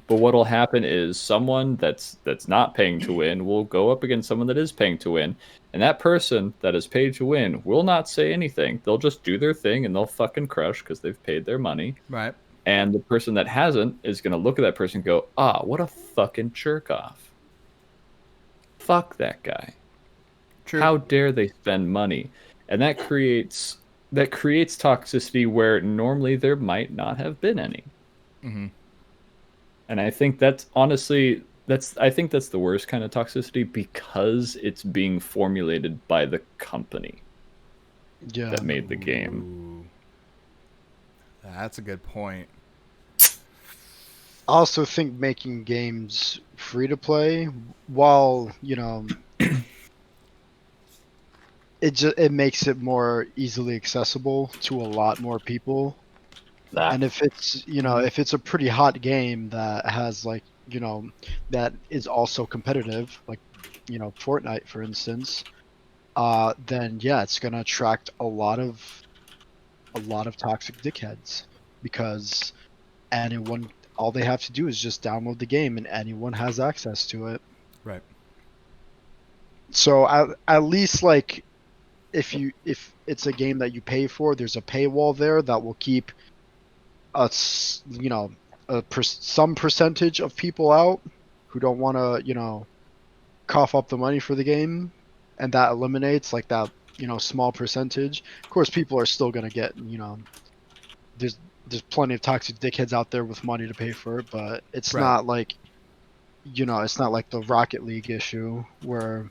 but what'll happen is someone that's not paying to win will go up against someone that is paying to win, and that person that is paid to win will not say anything. They'll just do their thing and they'll fucking crush because they've paid their money. Right. And the person that hasn't is gonna look at that person and go, what a fucking jerk off. Fuck that guy. True. How dare they spend money? And that creates toxicity where normally there might not have been any. And I think that's honestly that's the worst kind of toxicity, because it's being formulated by the company that made the game. Ooh. That's a good point. I also think making games free to play, while it makes it more easily accessible to a lot more people. And if it's a pretty hot game that has like that is also competitive, like Fortnite for instance, then yeah, it's gonna attract a lot of toxic dickheads, because all they have to do is just download the game and anyone has access to it. Right. So at least, like, if it's a game that you pay for, there's a paywall there that will keep some percentage of people out who don't want to cough up the money for the game, and that eliminates like that small percentage. Of course, people are still gonna get there's plenty of toxic dickheads out there with money to pay for it, but it's not like it's not like the Rocket League issue where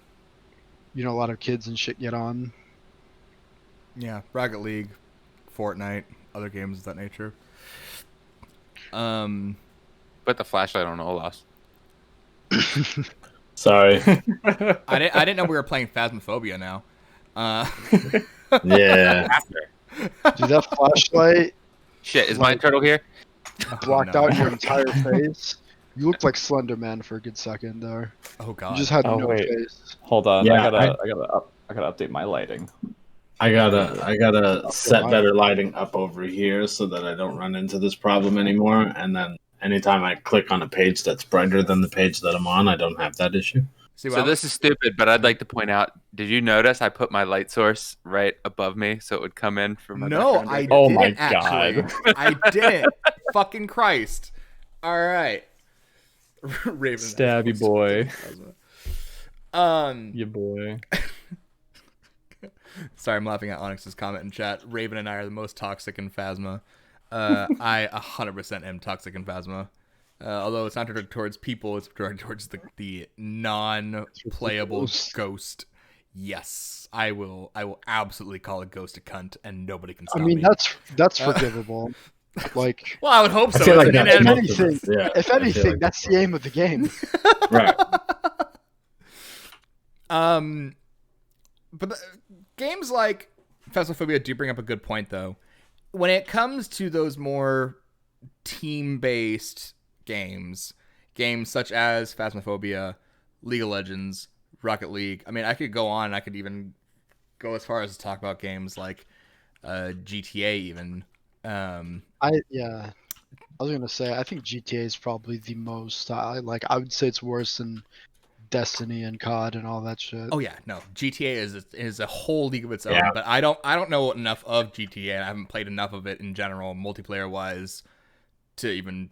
a lot of kids and shit get on. Yeah, Rocket League, Fortnite, other games of that nature. Put the flashlight on Olas. Sorry. I didn't know we were playing Phasmophobia now. Yeah. Dude, that flashlight Shit, is my turtle here? blocked no. out your entire face. You looked like Slender Man for a good second there. Oh You god. just had Oh, no wait. face. Hold on, Yeah, I gotta update my lighting. I gotta set better lighting up over here so that I don't run into this problem anymore. And then anytime I click on a page that's brighter than the page that I'm on, I don't have that issue. See, So this is stupid, but I'd like to point out, did you notice I put my light source right above me so it would come in from my no, background I right Oh didn't my actually. God. I didn't. Fucking Christ. All right. Raven. Stabby boy. Um. Yeah, boy. Sorry, I'm laughing at Onyx's comment in chat. Raven and I are the most toxic in Phasma. I 100% am toxic in Phasma. Although it's not directed towards people, it's directed towards the non-playable ghost. Yes, I will absolutely call a ghost a cunt, and nobody can stop I mean, me. that's forgivable. Like, Well, I would hope so. I feel like It's an that's if inanimate- most of anything, it. Yeah, if I feel anything, like that's the aim of the game. right. But games like Phasmophobia do bring up a good point, though. When it comes to those more team-based games such as Phasmophobia, League of Legends, Rocket League. I mean, I could go on. I could even go as far as to talk about games like GTA, even. I was gonna say I think GTA is probably the most. I would say it's worse than Destiny and COD and all that shit. Oh yeah, no, GTA is a whole league of its own. Yeah. But I don't know enough of GTA. And I haven't played enough of it in general, multiplayer wise, to even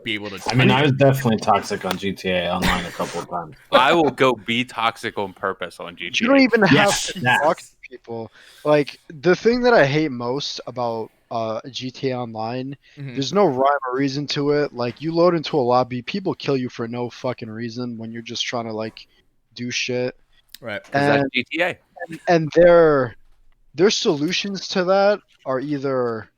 be able to. I mean, I was definitely toxic on GTA Online a couple of times. I will go be toxic on purpose on GTA. You don't even have Yes, to yes. talk to people. Like, the thing that I hate most about GTA Online, Mhm. there's no rhyme or reason to it. Like, you load into a lobby, people kill you for no fucking reason when you're just trying to like do shit. Right. 'Cause that's And GTA. and their solutions to that are either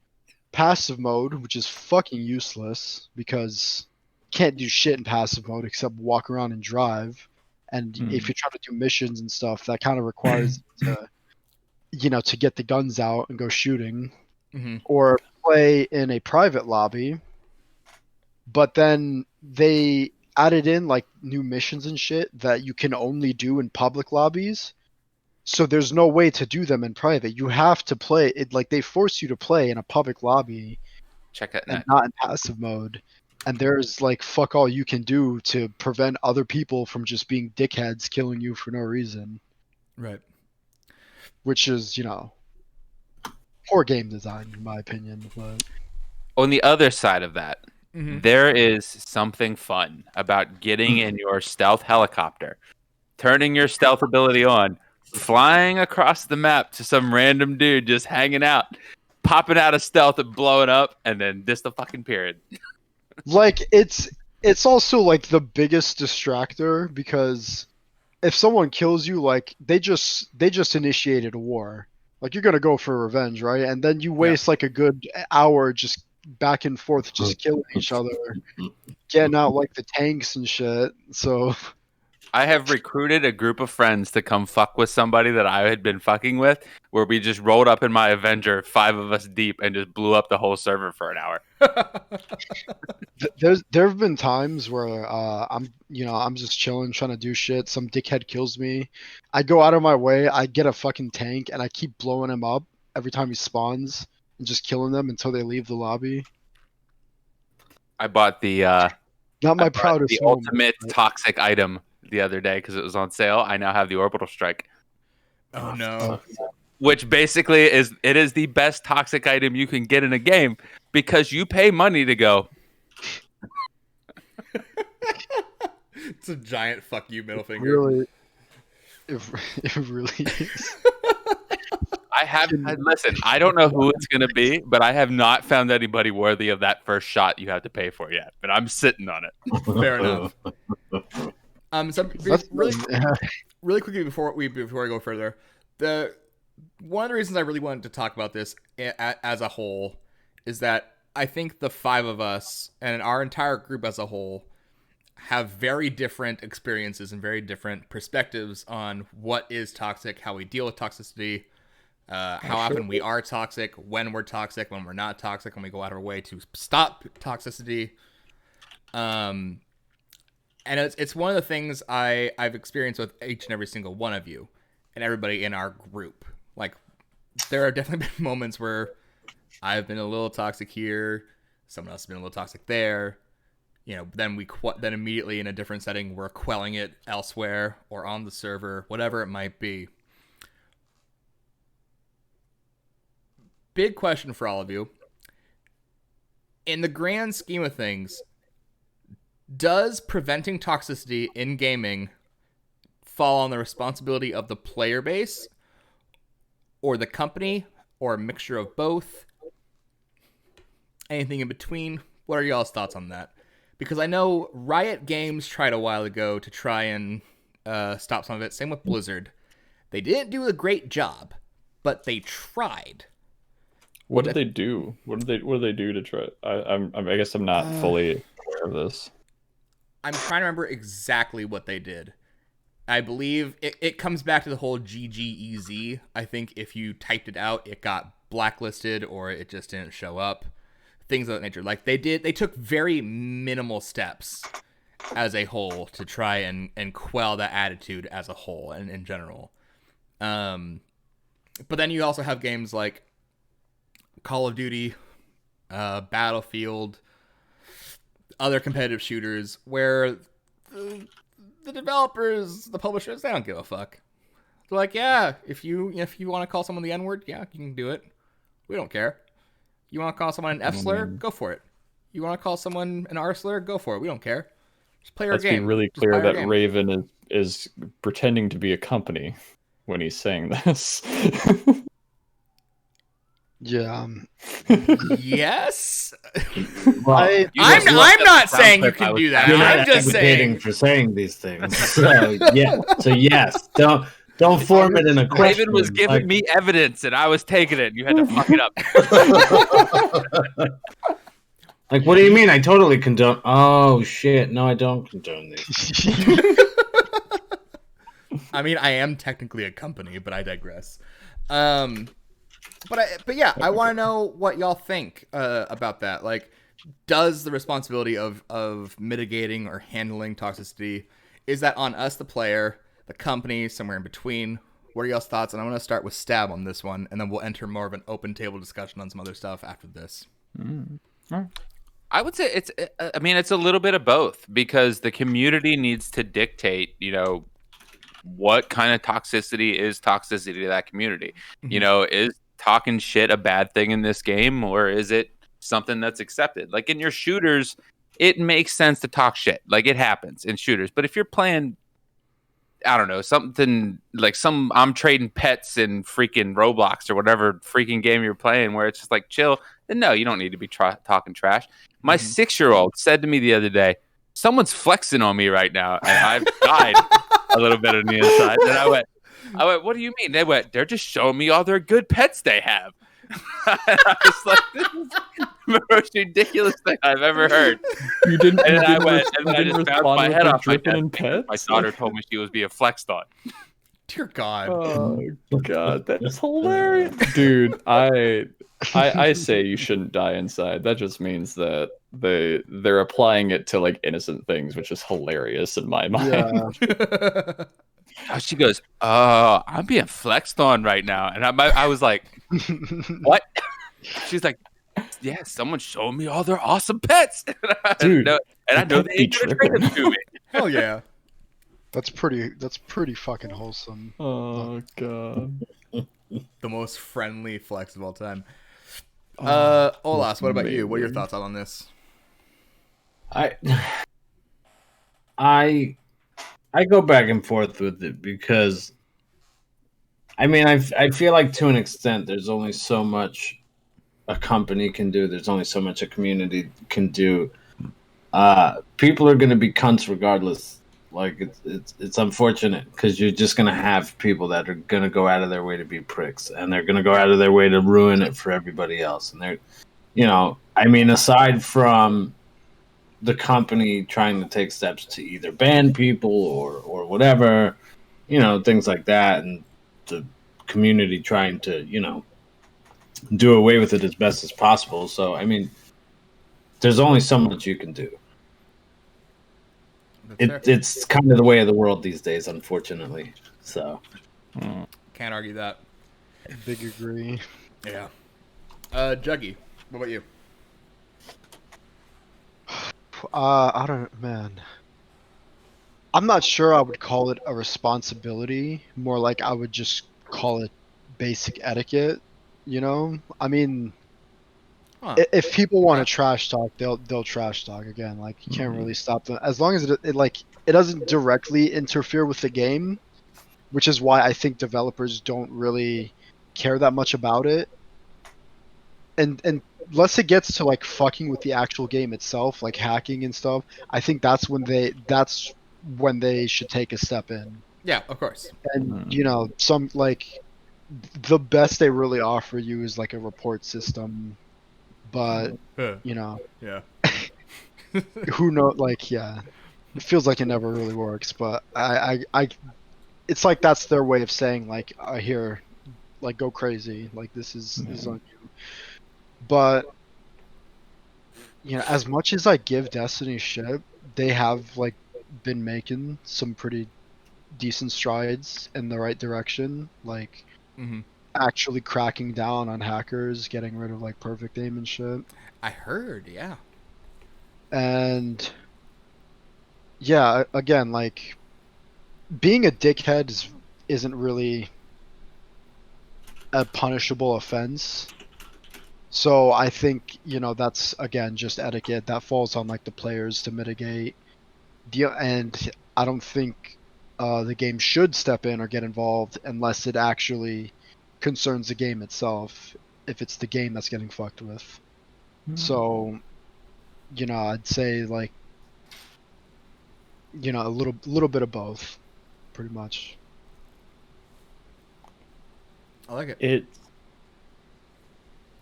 passive mode, which is fucking useless because you can't do shit in passive mode except walk around and drive. And if you're trying to do missions and stuff, that kind of requires to get the guns out and go shooting, Mhm. or play in a private lobby. But then they added in like new missions and shit that you can only do in public lobbies. So there's no way to do them in private. You have to play it, like they force you to play in a public lobby Check that and net. not in passive mode. And there's like fuck all you can do to prevent other people from just being dickheads killing you for no reason, Right. which is, poor game design in my opinion. But On the other side of that, Mhm. there is something fun about getting in your stealth helicopter, turning your stealth ability on, flying across the map to some random dude just hanging out, popping out of stealth and blowing up, and then this the fucking period. like it's also like the biggest distractor because if someone kills you, like they just initiated a war. Like you're gonna go for revenge, right? And then you waste like a good hour just back and forth, just killing each other, getting out like the tanks and shit. So I have recruited a group of friends to come fuck with somebody that I had been fucking with, where we just rolled up in my Avenger, 5 of us deep, and just blew up the whole server for an hour. there have been times where I'm just chilling, trying to do shit. Some dickhead kills me. I go out of my way. I get a fucking tank, and I keep blowing him up every time he spawns, and just killing them until they leave the lobby. I bought the Not my proudest the moment, ultimate but- toxic item the other day because it was on sale. I now have the orbital strike, Oh no. which basically is the best toxic item you can get in a game because you pay money to go. It's a giant fuck you middle finger. Really, it really is. Listen, I don't know who it's gonna be, but I have not found anybody worthy of that first shot you have to pay for yet. But I'm sitting on it. Fair enough. So That's really quickly before I go further, one of the reasons I really wanted to talk about this as a whole is that I think the 5 of us and our entire group as a whole have very different experiences and very different perspectives on what is toxic, how we deal with toxicity, how often we are toxic, when we're not toxic, when we go out of our way to stop toxicity. And it's one of the things I've experienced with each and every single one of you and everybody in our group. Like, there have definitely been moments where I've been a little toxic here, someone else has been a little toxic there. Then then immediately in a different setting, we're quelling it elsewhere or on the server, whatever it might be. Big question for all of you. In the grand scheme of things, does preventing toxicity in gaming fall on the responsibility of the player base or the company or a mixture of both? Anything in between? What are y'all's thoughts on that? Because I know Riot Games tried a while ago to try and stop some of it. Same with Blizzard. They didn't do a great job, but they tried. What did they do? What did they do to try? I guess I'm not fully aware of this. I'm trying to remember exactly what they did. I believe it comes back to the whole GGEZ. I think if you typed it out, it got blacklisted or it just didn't show up. Things of that nature. Like they took very minimal steps as a whole to try and quell that attitude as a whole and in general. But then you also have games like Call of Duty, Battlefield, other competitive shooters where the developers, the publishers, they don't give a fuck. They're like, yeah, if you want to call someone the N-word, yeah, you can do it. We don't care. You want to call someone an F slur? Go for it. You want to call someone an R slur? Go for it. We don't care. Just play our game. Let's be really clear that Raven is pretending to be a company when he's saying this. Yeah. Yes. Well, I'm not saying you can do that. I'm just saying for saying these things. So yes, don't form it in a question. Raven was giving me evidence, and I was taking it. And you had to fuck it up. Like, what do you mean? I totally condone. Oh shit! No, I don't condone this. I mean, I am technically a company, but I digress. But yeah, I want to know what y'all think about that. Like, does the responsibility of mitigating or handling toxicity, is that on us, the player, the company, somewhere in between? What are y'all's thoughts? And I'm going to start with Stab on this one, and then we'll enter more of an open table discussion on some other stuff after this. I would say it's a little bit of both, because the community needs to dictate, what kind of toxicity is toxicity to that community. Mm-hmm. Is talking shit a bad thing in this game, or is it something that's accepted? Like in your shooters, it makes sense to talk shit. Like, it happens in shooters. But if you're playing, I don't know, something like I'm trading pets in freaking Roblox or whatever freaking game you're playing where it's just like chill, then no, you don't need to be talking trash. My 6-year-old said to me the other day, someone's flexing on me right now, and I've died a little bit on the inside. And I went, what do you mean? They went, they're just showing me all their good pets they have. And I was like, this is the most ridiculous thing I've ever heard. You didn't. And I went, and I just bounced my head off my desk. My daughter told me she was being flexed on. Dear God. Oh God, that is hilarious, dude. I say you shouldn't die inside. That just means that they're applying it to like innocent things, which is hilarious in my mind. Yeah. She goes, "Oh, I'm being flexed on right now," and I was like, "What?" She's like, "Yeah, someone's showing me all their awesome pets, dude." And I know they ain't gonna trade them to me. Hell yeah. That's pretty fucking wholesome. Oh God. The most friendly flex of all time. Olas, what about you? What are your thoughts on this? I go back and forth with it because, I mean, I feel like to an extent there's only so much a company can do. There's only so much a community can do. People are going to be cunts regardless. Like, it's unfortunate because you're just going to have people that are going to go out of their way to be pricks, and they're going to go out of their way to ruin it for everybody else. And I mean, aside from the company trying to take steps to either ban people or whatever, things like that, and the community trying to, do away with it as best as possible. So, I mean, there's only so much you can do. It's kind of the way of the world these days, unfortunately. So, can't argue that. Big agree. Yeah. Juggy, what about you? I don't, man. I'm not sure I would call it a responsibility. More like I would just call it basic etiquette. I mean, if people want to trash talk, they'll trash talk again. Like you can't really stop them as long as it doesn't directly interfere with the game, which is why I think developers don't really care that much about it. And unless it gets to like fucking with the actual game itself, like hacking and stuff, I think that's when they should take a step in. Yeah, of course. And some like the best they really offer you is like a report system, but yeah. who knows? Like, yeah, it feels like it never really works. But I it's like that's their way of saying like, here, like go crazy, like this is on you. But as much as I give Destiny shit, they have like been making some pretty decent strides in the right direction, like actually cracking down on hackers, getting rid of like perfect aim and shit. I heard, yeah. And yeah, again, like being a dickhead isn't really a punishable offense. So I think, that's again just etiquette that falls on like the players to mitigate. And I don't think the game should step in or get involved unless it actually concerns the game itself, if it's the game that's getting fucked with. So, I'd say like, a little bit of both, pretty much. I like it.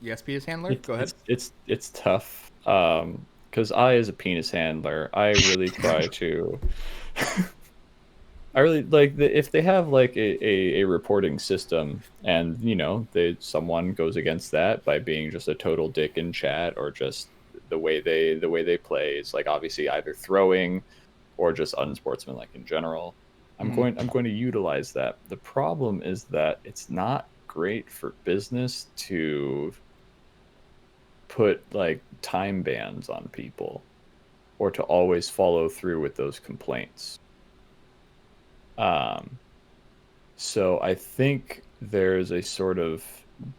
Yes, penis handler. Go ahead. It's tough. Because I, as a penis handler, I really try to. I really like if they have like a reporting system, and someone goes against that by being just a total dick in chat, or just the way they play is like obviously either throwing or just unsportsmanlike in general. I'm going to utilize that. The problem is that it's not great for business to put like time bans on people or to always follow through with those complaints. So I think there's a sort of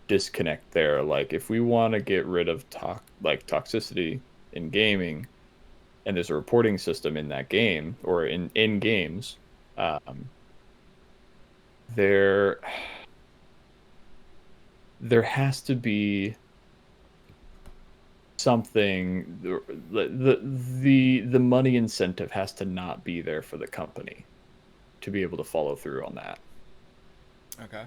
disconnect there. Like if we want to get rid of toxicity in gaming, and there's a reporting system in that game or in games, there has to be something. The money incentive has to not be there for the company to be able to follow through on that. Okay.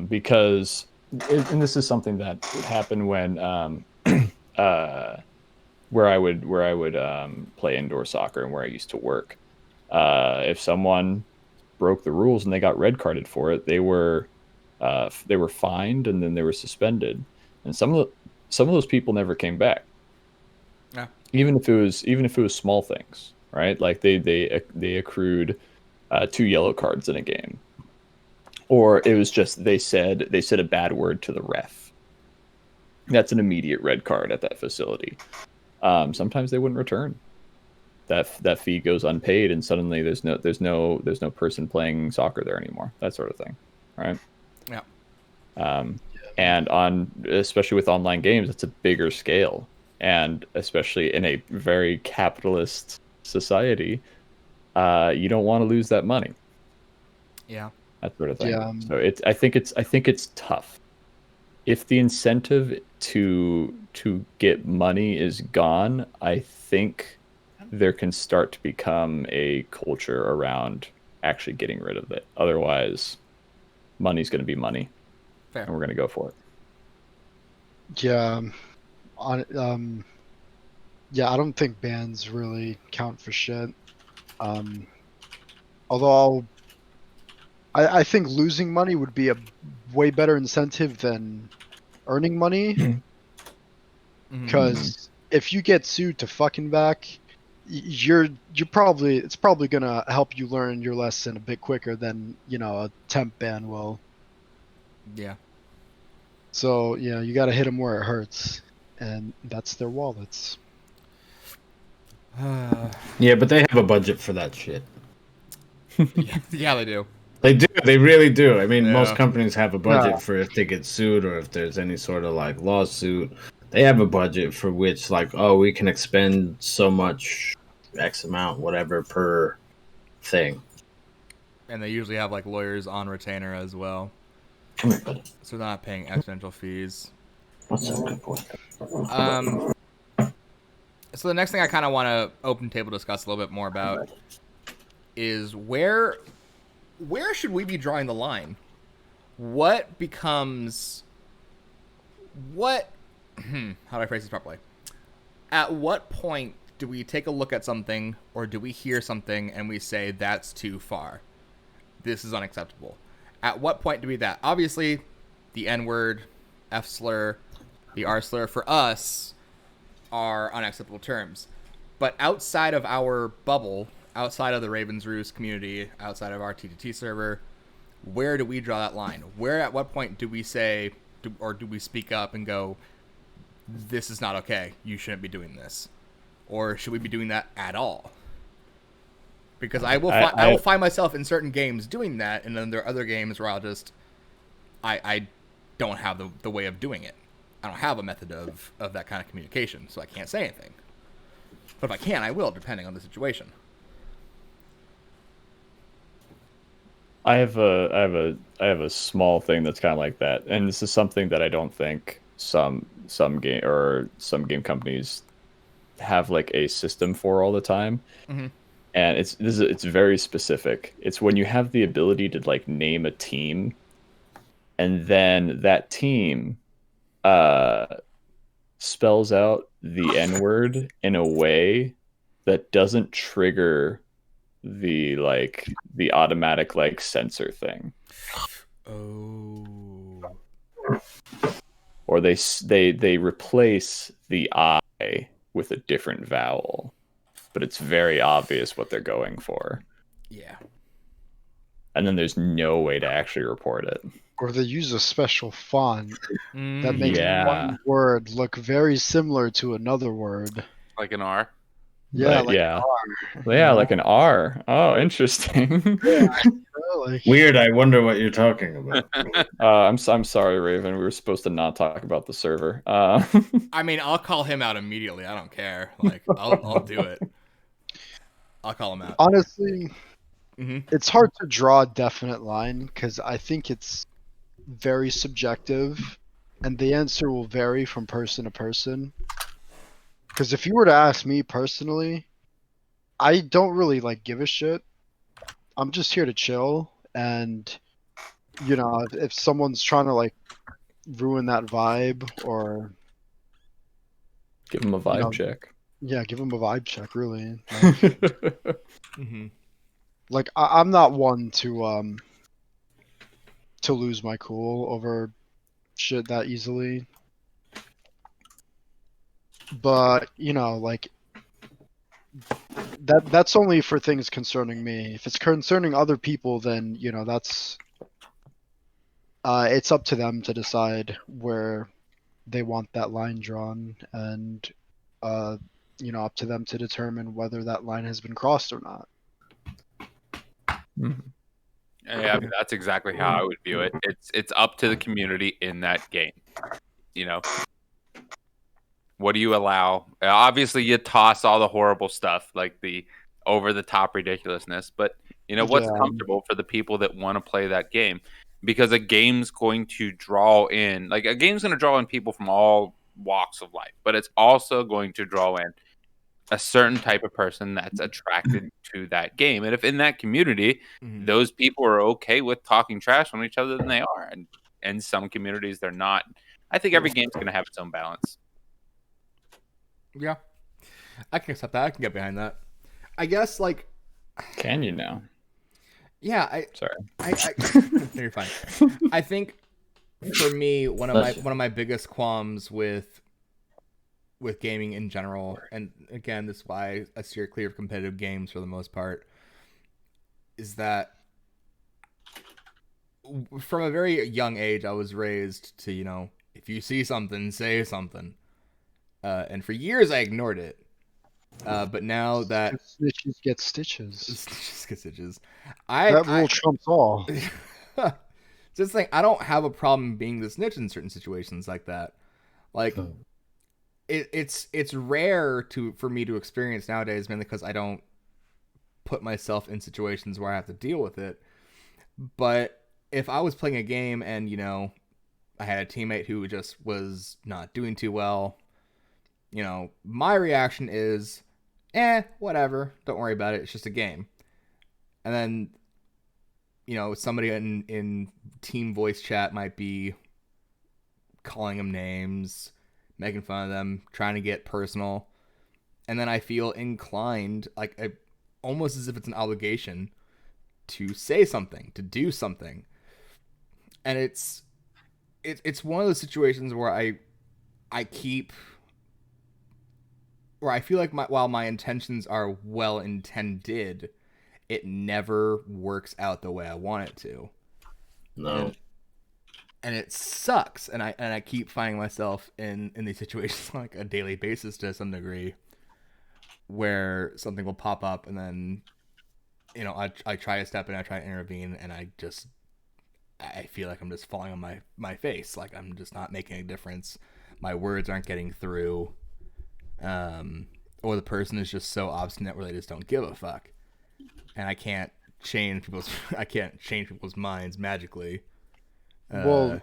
Because and this is something that would happen when where I would play indoor soccer and where I used to work. If someone broke the rules and they got red carded for it, they were fined and then they were suspended. And some of those people never came back. Yeah. Even if it was small things, right? Like they accrued 2 yellow cards in a game, or it was just they said a bad word to the ref. That's an immediate red card at that facility. Sometimes they wouldn't return. That fee goes unpaid, and suddenly there's no person playing soccer there anymore. That sort of thing, right? Yeah. And especially with online games, it's a bigger scale, and especially in a very capitalist society, you don't want to lose that money. Yeah. That sort of thing. Yeah. So I think it's tough. If the incentive to get money is gone, I think there can start to become a culture around actually getting rid of it. Otherwise, money's going to be money. Fair. And we're going to go for it. Yeah, yeah, I don't think bans really count for shit. Although I think losing money would be a way better incentive than earning money, because if you get sued to fucking back, you're probably it's probably gonna help you learn your lesson a bit quicker than a temp ban will. Yeah. So you got to hit them where it hurts, and that's their wallets. Yeah, but they have a budget for that shit. Yeah, they do. They do. They really do. I mean, most Yeah. companies have a budget for if they get sued or if there's any sort of like lawsuit. They have a budget for which, like, oh, we can expend so much, X amount, whatever per thing. And they usually have like lawyers on retainer as well. Come here, buddy. So they're not paying exponential fees. What's up, good boy? So the next thing I kind of want to open table discuss a little bit more about is where should we be drawing the line? What becomes what? How do I phrase this properly? At what point do we take a look at something, or do we hear something and we say that's too far? This is unacceptable. At what point do we that? Obviously, the N-word, F slur, the R slur for us are unacceptable terms. But outside of our bubble, outside of the Ravens Roost community, outside of our TTT server, where do we draw that line? Where at what point do we say, or do we speak up and go, this is not okay, you shouldn't be doing this? Or should we be doing that at all? Because I will find myself in certain games doing that, and then there are other games where I'll just I don't have the way of doing it. I don't have a method of that kind of communication, so I can't say anything. But if I can, I will, depending on the situation. I have a small thing that's kind of like that, and this is something that I don't think some game companies have like a system for all the time. Mm-hmm. And it's very specific. It's when you have the ability to like name a team, and then that team spells out the N-word in a way that doesn't trigger the automatic like censor thing. Oh. Or they replace the I with a different vowel, but it's very obvious what they're going for. Yeah. And then there's no way to actually report it. Or they use a special font that makes one Yeah. word look very similar to another word. Like an R. Yeah, But like yeah. an R. Yeah, like an R. Oh, interesting. Like, Weird. I wonder what you're talking about. I'm sorry, Raven. We were supposed to not talk about the server. I mean, I'll call him out immediately. I don't care. Like, I'll do it. I'll call him out. honestly, Mm-hmm. it's hard to draw a definite line because I think it's very subjective, and the answer will vary from person to person. Because if you were to ask me personally, I don't really like give a shit. I'm just here to chill, and if someone's trying to like ruin that vibe, or Give him a vibe check. yeah, give them a vibe check. Really, Mm-hmm. like I'm not one to lose my cool over shit that easily. But like that's only for things concerning me. If it's concerning other people, then that's it's up to them to decide where they want that line drawn, and up to them to determine whether that line has been crossed or not. Yeah, I mean, that's exactly how I would view it. It's up to the community in that game. What do you allow? Obviously, you toss all the horrible stuff, like the over-the-top ridiculousness. But what's comfortable for the people that want to play that game? Because a game's going to draw in, people from all walks of life, but it's also going to draw in a certain type of person that's attracted to that game. And if in that community, those people are okay with talking trash on each other, then they are. And in some communities, they're not. I think every game's going to have its own balance. Yeah, I can accept that. I can get behind that. I guess like. Can you now? Yeah, Sorry. No, you're fine. I think for me, one of my biggest qualms with gaming in general, and again, this is why I steer clear of competitive games for the most part, is that from a very young age, I was raised to, if you see something, say something. And for years, I ignored it. But now that snitches get stitches. Stitches get stitches. That rule trumps all. Just like I don't have a problem being the snitch in certain situations like that. Like it's rare for me to experience nowadays, mainly because I don't put myself in situations where I have to deal with it. But if I was playing a game and I had a teammate who just was not doing too well, my reaction is, whatever, don't worry about it, it's just a game. And then somebody in team voice chat might be calling them names, making fun of them, trying to get personal. And then I feel inclined, almost as if it's an obligation to say something, to do something. And it's one of those situations where I feel like while my intentions are well intended, it never works out the way I want it to. No. And it sucks. And I keep finding myself in these situations on like a daily basis to some degree, where something will pop up and then I try to step in, I try to intervene, and I feel like I'm just falling on my face. Like I'm just not making a difference. My words aren't getting through. Or the person is just so obstinate where they just don't give a fuck. And I can't change people's minds magically. Well,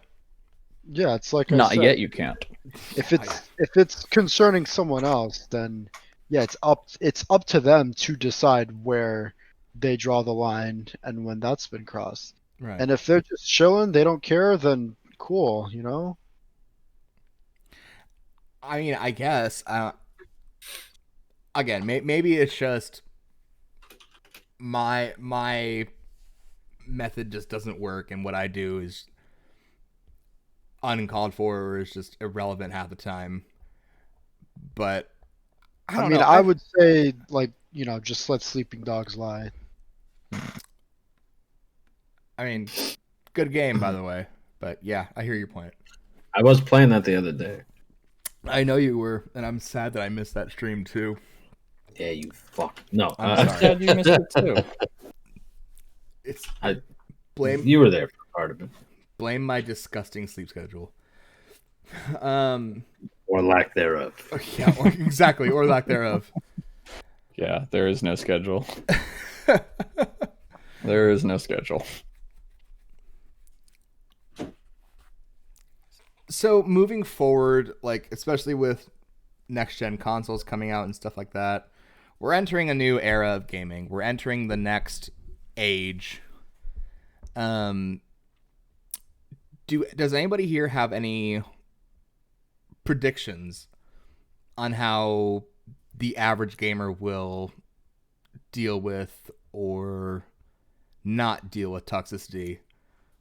yeah, it's like not I said, yet. You can't. If it's concerning someone else, then yeah, it's up to them to decide where they draw the line and when that's been crossed. Right. And if they're just chilling, they don't care, then cool, I mean, I guess. Again, maybe it's just my method just doesn't work, and what I do is uncalled for or is just irrelevant half the time. But I mean, I would say just let sleeping dogs lie. I mean, good game, by the way. But yeah, I hear your point. I was playing that the other day. I know you were, and I'm sad that I missed that stream too. Yeah, you fuck. No, I'm sorry. Sad you missed it too. You were there for part of it. Blame my disgusting sleep schedule. Or lack thereof. Yeah, exactly, or lack thereof. Yeah, there is no schedule. There is no schedule. So moving forward, especially with next-gen consoles coming out and stuff like that, we're entering a new era of gaming. We're entering the next age. Does anybody here have any predictions on how the average gamer will deal with or not deal with toxicity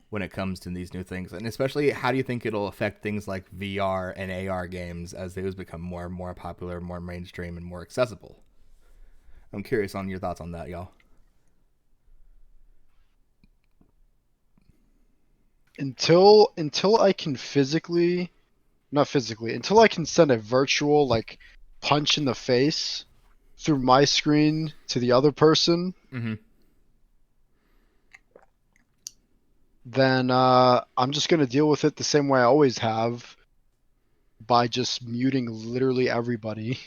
when it comes to these new things? And especially, how do you think it'll affect things like VR and AR games as those become more and more popular, more mainstream, and more accessible? I'm curious on your thoughts on that, y'all. Until I can until I can send a virtual punch in the face through my screen to the other person, then I'm just gonna deal with it the same way I always have, by just muting literally everybody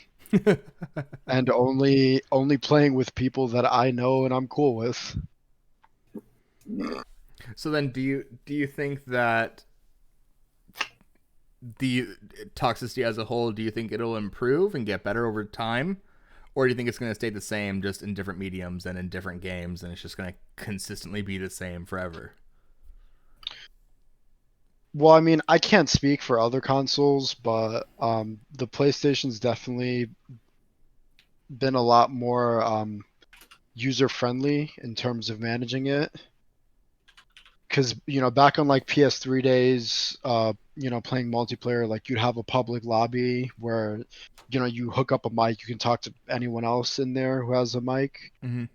and only playing with people that I know and I'm cool with. So then, do you think that the toxicity as a whole, do you think it'll improve and get better over time, or do you think it's going to stay the same, just in different mediums and in different games, and it's just going to consistently be the same forever? Well, I mean, I can't speak for other consoles, but the PlayStation's definitely been a lot more user friendly in terms of managing it. Because back on like PS3 days, playing multiplayer, like you'd have a public lobby where you hook up a mic, you can talk to anyone else in there who has a mic. Mm-hmm.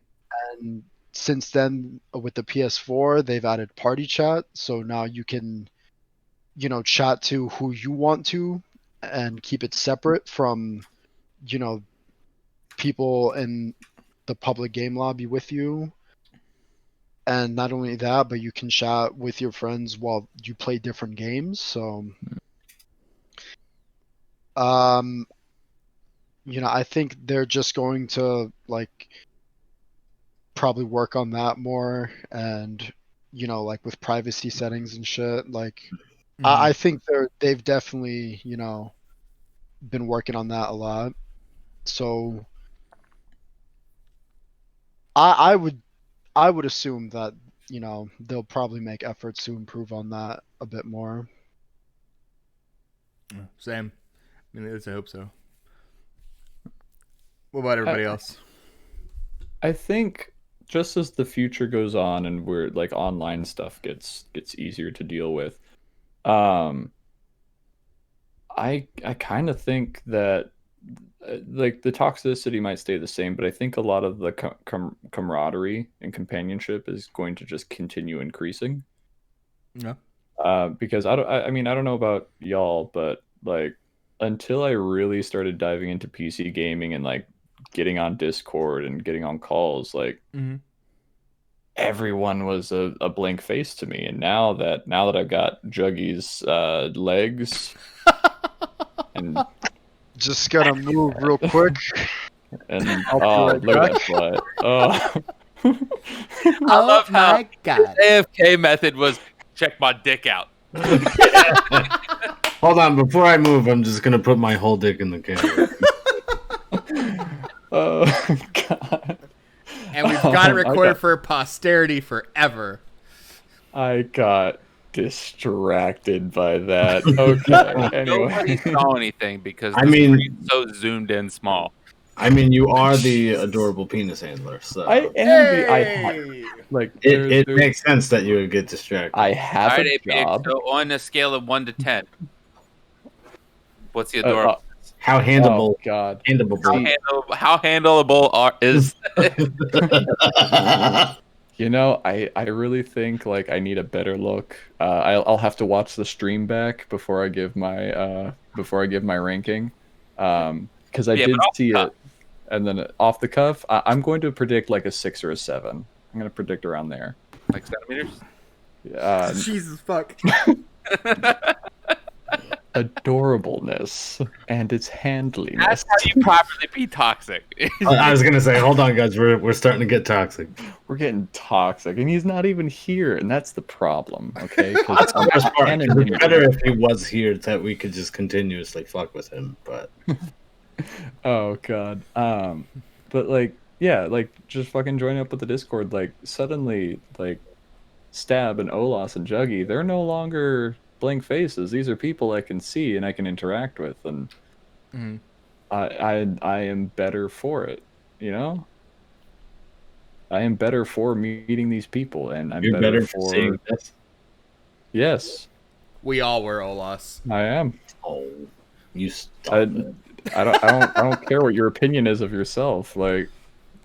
And since then, with the PS4, they've added party chat, so now you can chat to who you want to and keep it separate from people in the public game lobby with you. And not only that, but you can chat with your friends while you play different games. So, um, I think they're just going to like probably work on that more, and like with privacy settings and shit. Like, I think they've definitely been working on that a lot. So, I would assume that they'll probably make efforts to improve on that a bit more. Same. I mean, at least I hope so. What about everybody else? I think just as the future goes on and we're like online stuff gets easier to deal with, I kind of think that like the toxicity might stay the same, but I think a lot of the camaraderie and companionship is going to just continue increasing. Yeah. Because I mean I don't know about y'all, but like until I really started diving into PC gaming and like getting on Discord and getting on calls, like everyone was a blank face to me. And now that I've got Juggy's legs and just gotta move real quick. And look at that butt. Oh. I love how my God. the AFK method was check my dick out. Hold on, before I move, I'm just gonna put my whole dick in the camera. Oh God. And we've got it recorded for posterity forever. I got distracted by that. Okay. Anyway. Nobody saw anything because I mean, screen's so zoomed in small. I mean, you are the adorable penis handler, so I am it makes sense that you would get distracted. I have All right, a APX, job. so on a scale of 1 to 10, what's the adorable? How handleable? Oh God. How handleable is? You know, I really think like I need a better look. I'll have to watch the stream back before I give my ranking, because I did see it, and then off the cuff, I'm going to predict like a 6 or a 7. I'm going to predict around there. Like centimeters? Jesus fuck. Adorableness and its handliness. That's how you properly be toxic. I was gonna say, hold on, guys, we're starting to get toxic. We're getting toxic, and he's not even here, and that's the problem. Okay, That's the worst part. It's better if he was here, that we could just continuously fuck with him. But oh God, but like, yeah, like just fucking join up with the Discord. Like suddenly, like Stab and Olas and Juggy, they're no longer blank faces. These are people I can see and I can interact with, and I am better for it. You know, I am better for meeting these people, and I'm better for seeing this. Yes, We all were Olas. I am. Oh, you stop it. I don't care what your opinion is of yourself. Like,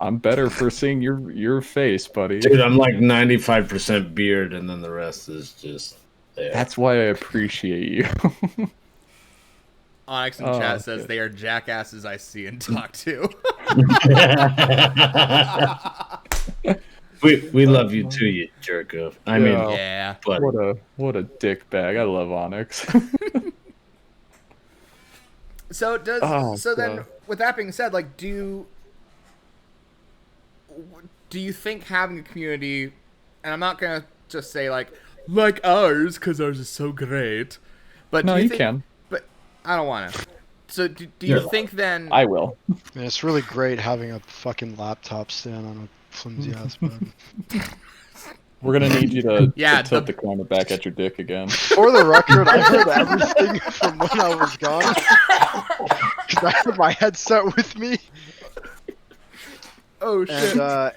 I'm better for seeing your face, buddy. Dude, I'm like 95% beard, and then the rest is just there. That's why I appreciate you. Onyx in chat says they are jackasses I see and talk to. we love you too, you jerk off. I mean, yeah. But What a dick bag. I love Onyx. So then, with that being said, like, do you think having a community, and I'm not gonna just say like ours because ours is so great, but no, do you think, can. But I don't want to. So do you think then? I will. Man, it's really great having a fucking laptop stand on a flimsy ass bed. We're gonna need you to, Yeah, to tilt the camera back at your dick again. For the record, I heard everything from when I was gone. Because I had my headset with me. Oh shit. And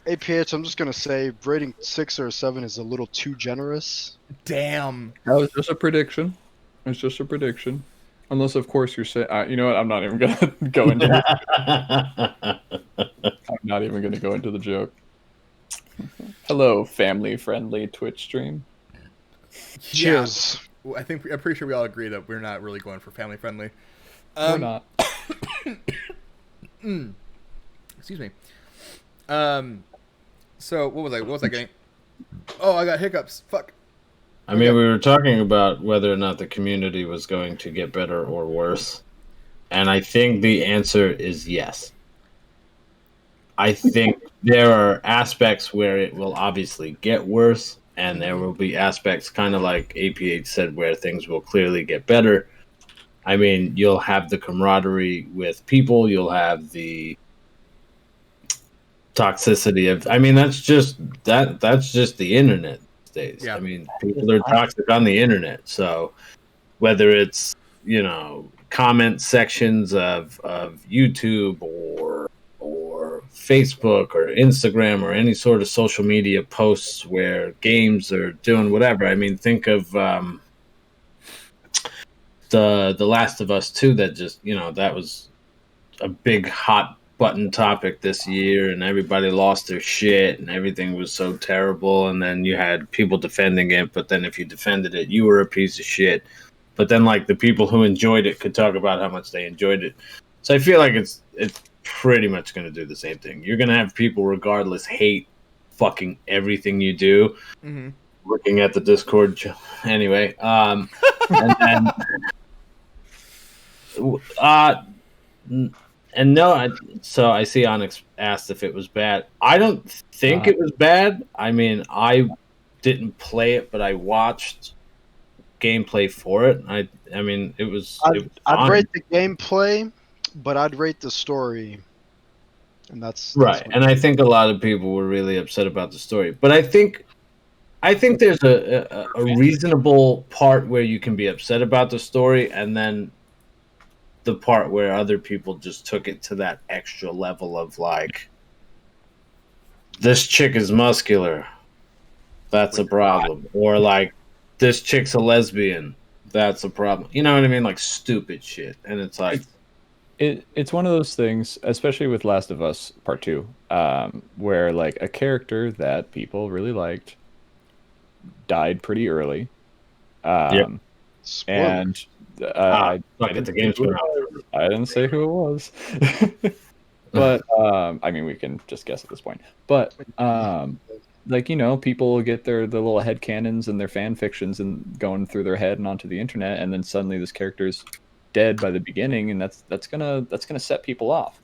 APH, I'm just gonna say rating 6 or 7 is a little too generous. Damn. That was just a prediction. It's just a prediction. Unless, of course, you're saying, you know what? I'm not even gonna go into it. I'm not even gonna go into the joke. Hello, family-friendly Twitch stream. Cheers. Yeah, I'm pretty sure we all agree that we're not really going for family friendly. We're not. Excuse me. So what was I getting? Oh, I got hiccups. Fuck. I mean, we were talking about whether or not the community was going to get better or worse. And I think the answer is yes. I think there are aspects where it will obviously get worse, and there will be aspects, kind of like APH said, where things will clearly get better. I mean, you'll have the camaraderie with people, you'll have the toxicity of, I mean, that's just the internet these days. Yeah. I mean, people are toxic on the internet. So whether it's, comment sections of YouTube or Facebook or Instagram or any sort of social media posts where games are doing whatever. I mean, think of the Last of Us 2 that just, that was a big hot button topic this year, and everybody lost their shit and everything was so terrible, and then you had people defending it, but then if you defended it, you were a piece of shit. But then, like, the people who enjoyed it could talk about how much they enjoyed it. So I feel like it's pretty much going to do the same thing. You're going to have people, regardless, hate fucking everything you do. Mm-hmm. Looking at the Discord, anyway. And so I see Onyx asked if it was bad. I don't think it was bad. I mean, I didn't play it, but I watched gameplay for it. I mean, it was. I'd rate the gameplay, but I'd rate the story, and that's right. And I think a lot of people were really upset about the story, but I think there's a reasonable part where you can be upset about the story, and then the part where other people just took it to that extra level of, like, this chick is muscular, that's a problem, or like, this chick's a lesbian, that's a problem. You know what I mean? Like, stupid shit. And it's like, it's one of those things, especially with Last of Us Part 2, where, like, a character that people really liked died pretty early. And I didn't say who it was. But I mean, we can just guess at this point. But like, people get the little headcanons and their fan fictions and going through their head and onto the internet, and then suddenly this character's dead by the beginning, and that's gonna set people off.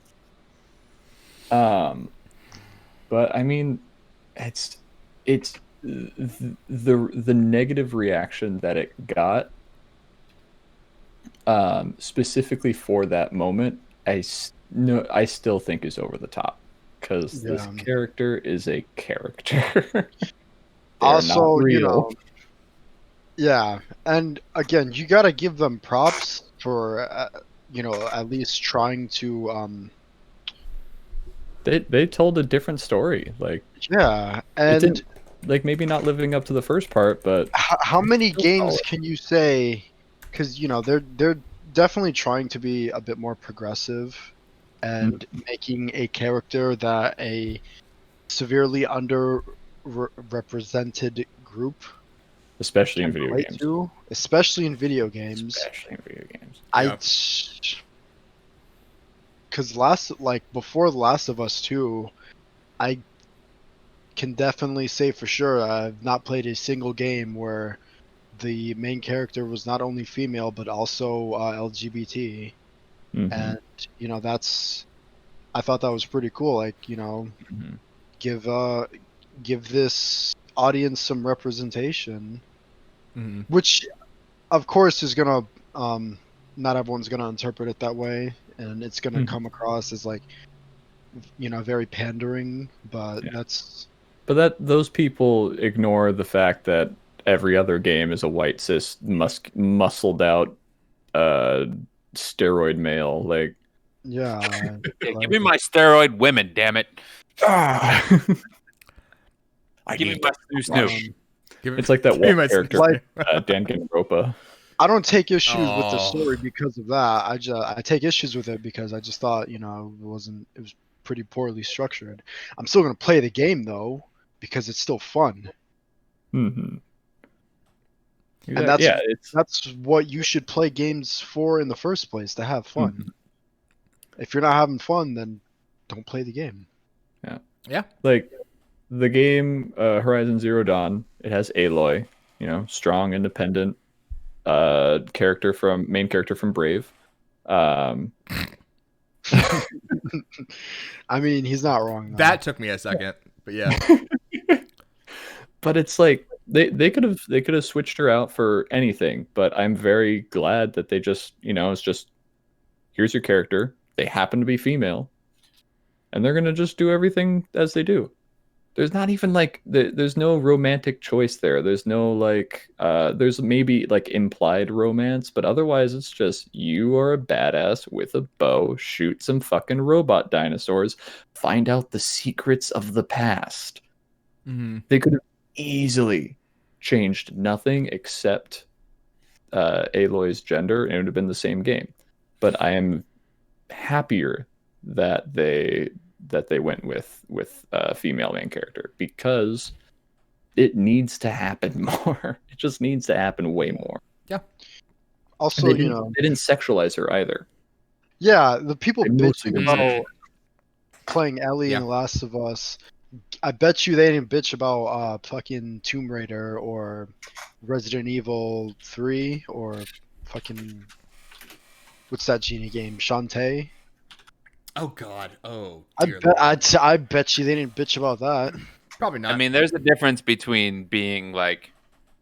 But I mean, it's the negative reaction that it got, specifically for that moment, I still think is over the top, because this character is a character. Also, yeah, and again, you gotta give them props for at least trying to they told a different story, like, and like, maybe not living up to the first part, but how many games can you say? Because they're definitely trying to be a bit more progressive and making a character that a severely underrepresented group, especially in video games. Especially in video games. Because before The Last of Us 2, I can definitely say for sure I've not played a single game where the main character was not only female but also LGBT. And I thought that was pretty cool. Like, give this audience some representation, which of course is gonna not everyone's gonna interpret it that way, and it's gonna come across as, like, very pandering, but But those people ignore the fact that every other game is a white cis muscled out steroid male. Like, Yeah. Hey, like- give me my steroid women, damn it. I Give me need my to Snoop. It's like that give me one my character, like- Danganronpa. I don't take issues with the Oh. story because of that. I take issues with it because I just thought, it was pretty poorly structured. I'm still gonna play the game though because it's still fun. Mm-hmm. And that's it's that's what you should play games for in the first place, to have fun. Mhm. If you're not having fun, then don't play the game. like the game Horizon Zero Dawn. It has Aloy, strong, independent main character from Brave. I mean, he's not wrong. Though. That took me a second, but yeah. But it's like they could have switched her out for anything, but I'm very glad that they just, it's just, here's your character. They happen to be female, and they're gonna just do everything as they do. There's not even like there's no romantic choice there. There's no like there's maybe like implied romance, but otherwise it's just you are a badass with a bow, shoot some fucking robot dinosaurs, find out the secrets of the past. Mm-hmm. They could have easily changed nothing except Aloy's gender, and it would have been the same game. But I am happier that they went with a female main character, because it needs to happen more. It just needs to happen way more. Also, They didn't sexualize her either. yeah, the people They mostly bitching didn't about playing Ellie Yeah. in The Last of Us. I bet you they didn't bitch about fucking Tomb Raider or Resident Evil 3 or fucking what's that genie game? Shantae. Oh God. Oh. I Dear bet Lord. I bet you they didn't bitch about that. Probably not. I mean, there's a difference between being like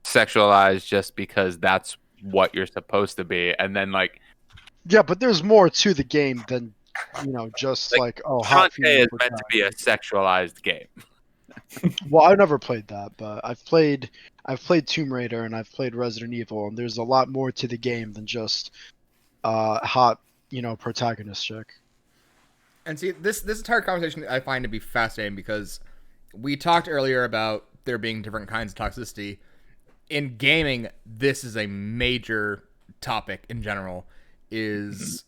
sexualized just because that's what you're supposed to be, and then like Yeah, but there's more to the game than just Like, hot Shantae female is meant to be a sexualized game. Well, I've never played that, but I've played Tomb Raider and I've played Resident Evil, and there's a lot more to the game than just hot protagonist chick. And see, this entire conversation I find to be fascinating, because we talked earlier about there being different kinds of toxicity. In gaming, this is a major topic in general, is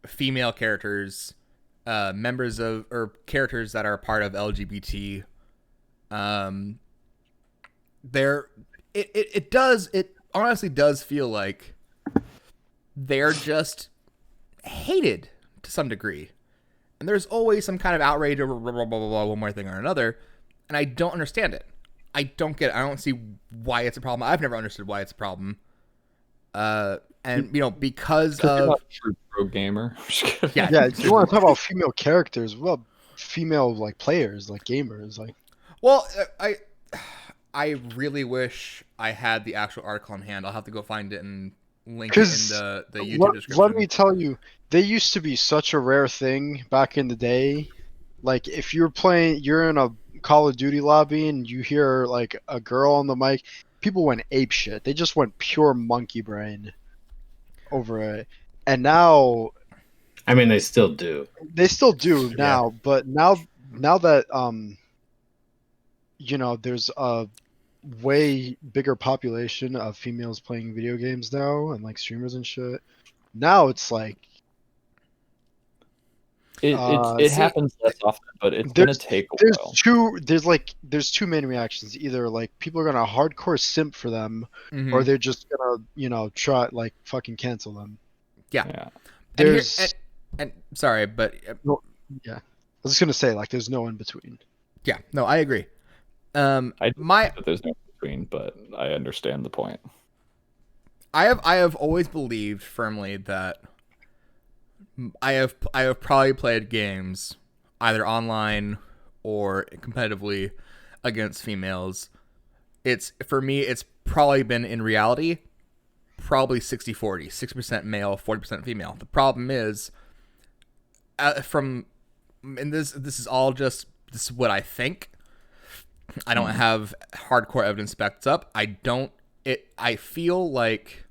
female characters, members of, or characters that are part of LGBT. It honestly does feel like they're just hated to some degree. And there's always some kind of outrage over blah, blah, blah, blah, blah, one more thing or another. And I don't understand it. I don't get it. I don't see why it's a problem. I've never understood why it's a problem. And, because You're of... not a true pro gamer. Yeah. Yeah, you want to talk about female characters? Well, female players, gamers, Well, I really wish I had the actual article on hand. I'll have to go find it and link it in the YouTube description. Let me tell you, they used to be such a rare thing back in the day. Like, if you're in a Call of Duty lobby and you hear a girl on the mic, people went ape shit. They just went pure monkey brain over it. And now, I mean, they still do. they still do now, but now that there's a way bigger population of females playing video games now, and streamers and shit. Now it's It happens less often, but it's gonna take a while. there's two main reactions. Either people are gonna hardcore simp for them, Mhm. or they're just gonna try fucking cancel them. Yeah. Yeah. And, There's and sorry, but I was just gonna say there's no in between. yeah, no, I agree. I My that there's no between, but I understand the point. I have always believed firmly that I have probably played games either online or competitively against females. For me it's probably been, in reality, probably 60-40, 60% male, 40% female. The problem is this is what I think. I don't have hardcore evidence backs up. I feel like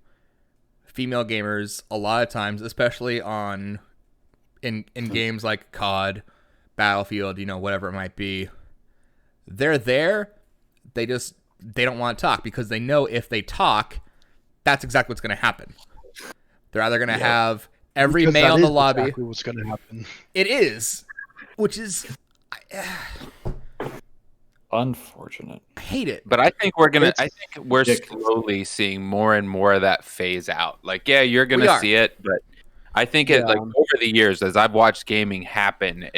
female gamers a lot of times, especially in games like COD, Battlefield, whatever it might be, they're there. They don't want to talk because they know if they talk, that's exactly what's going to happen. They're either going to have every Because male in the that is lobby. exactly what's going to happen. It is, which is Unfortunate. I hate it. But I think we're slowly seeing more and more of that phase out. Like, yeah, you're We gonna are. see it, but I think Yeah. over the years, as I've watched gaming happen,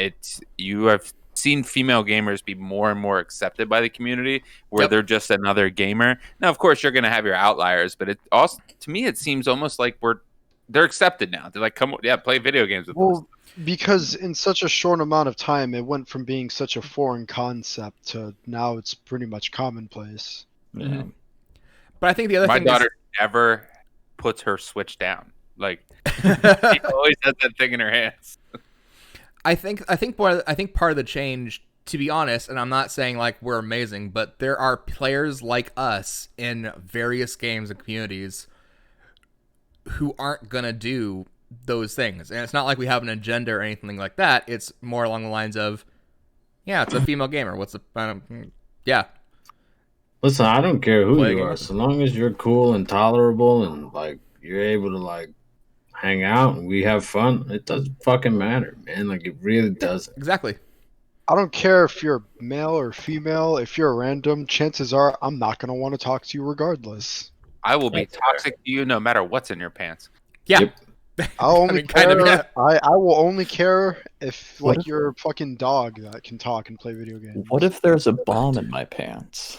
you have seen female gamers be more and more accepted by the community, where Yep. they're just another gamer. Now, of course, you're gonna have your outliers, but it also, to me, it seems almost like they're accepted now. They're like, come on, yeah, play video games with us. Well, because in such a short amount of time, it went from being such a foreign concept to now it's pretty much commonplace. Yeah. But I think the other My thing daughter never puts her Switch down. Like, she always has that thing in her hands. I think part of the change, to be honest, and I'm not saying like we're amazing, but there are players like us in various games and communities who aren't gonna do those things. And it's not like we have an agenda or anything like that. It's more along the lines of, yeah, it's a female gamer. What's the yeah. Listen, I don't care who Play you a are, game. so long as you're cool and tolerable and like you're able to like hang out and we have fun. It doesn't fucking matter, man. Like it really doesn't. Exactly. I don't care if you're male or female. If you're a random, chances are I'm not going to want to talk to you regardless. I will be That's toxic to you no matter what's in your pants. Yeah. Yep. I'll only mean, kind care. of, yeah. I will only care if What like if- you're a fucking dog that can talk and play video games. What if there's a bomb in my pants?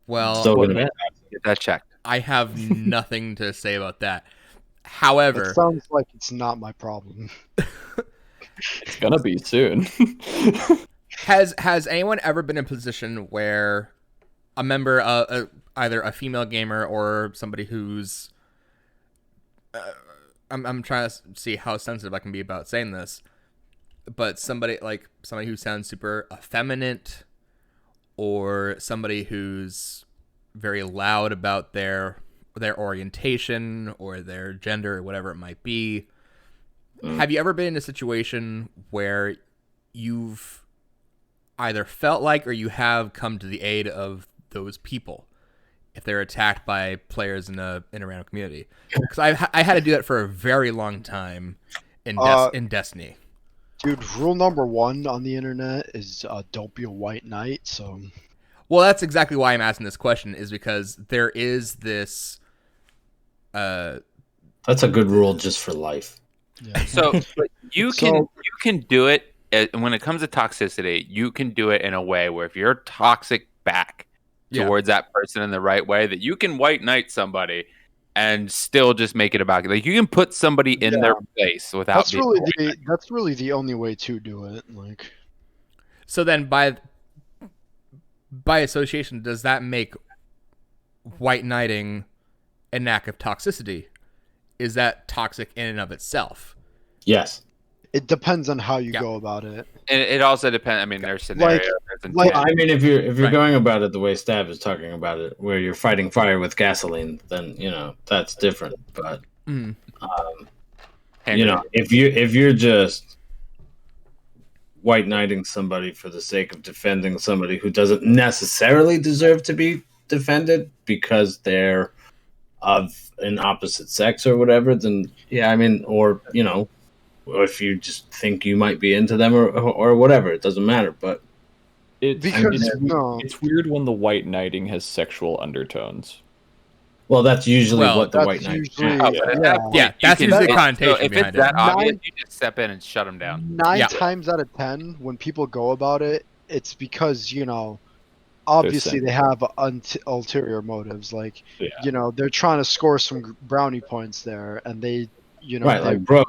Well, Still gonna be Get that checked. I have nothing to say about that. It However, sounds like it's not my problem. It's gonna be soon. has anyone ever been in a position where a member, either a female gamer or somebody who's, I'm trying to see how sensitive I can be about saying this, but somebody who sounds super effeminate, or somebody who's very loud about their orientation or their gender or whatever it might be. Have you ever been in a situation where you've either felt like or you have come to the aid of those people if they're attacked by players in a random community? Because I had to do that for a very long time in Destiny. Dude, rule number 1 on the internet is don't be a white knight. So Well, that's exactly why I'm asking this question, is because there is this. That's a good rule just for life. yeah. So but you So- can do it when it comes to toxicity. You can do it in a way where if you're toxic back Yeah. towards that person in the right way, that you can white knight somebody and still just make it about, like, you can put somebody in Yeah. their place without That's being really the only way to do it. Like, So then, by association, does that make white knighting an act of toxicity? Is that toxic in and of itself? Yes. it depends on how you Yeah. go about it. And it also depends. I mean, there's scenarios. there's like- intent. I mean, if you're Right. going about it the way Stab is talking about it, where you're fighting fire with gasoline, then that's different. But Mm. if you're just white knighting somebody for the sake of defending somebody who doesn't necessarily deserve to be defended because they're of an opposite sex or whatever, then yeah, I mean, or if you just think you might be into them or whatever, it doesn't matter. But It's weird when the white knighting has sexual undertones. well, that's usually Well, what the that's white knight. usually- Oh, but at that point, Yeah, you that's can- usually the so connotation if behind it's that it. obvious, you just step in and shut them down. 9 Yeah. times out of 10, when people go about it, it's because obviously they have ulterior motives. Like Yeah. they're trying to score some brownie points there, and they Right, they- like bro,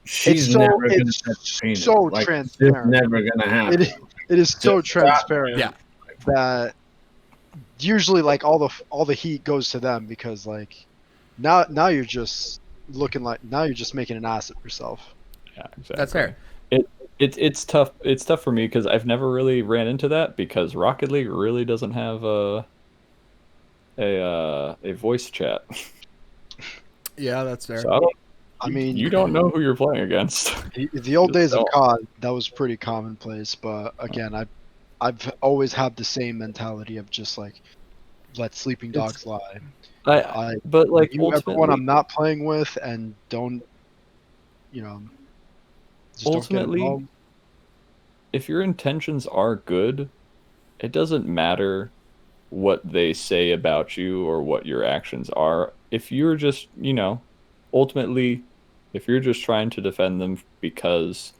she's so- never gonna it's touch penis. so Like, it's transparent. never gonna happen. it is so Just stop. transparent Yeah. that usually like all the heat goes to them, because like now you're just looking like, now you're just making an ass of yourself. Yeah, exactly. That's fair. It's tough. It's tough for me because I've never really ran into that because Rocket League really doesn't have a voice chat. Yeah, that's fair. So I don't. I mean, You don't know who you're playing against. the old days of don't. COD, that was pretty commonplace. But again, I've always had the same mentality of just like let sleeping dogs lie. But like You everyone ultimately, I'm not playing with, and don't you know? Just don't get ultimately, involved. if your intentions are good, it doesn't matter what they say about you or what your actions are. If you're just, ultimately, if you're just trying to defend them because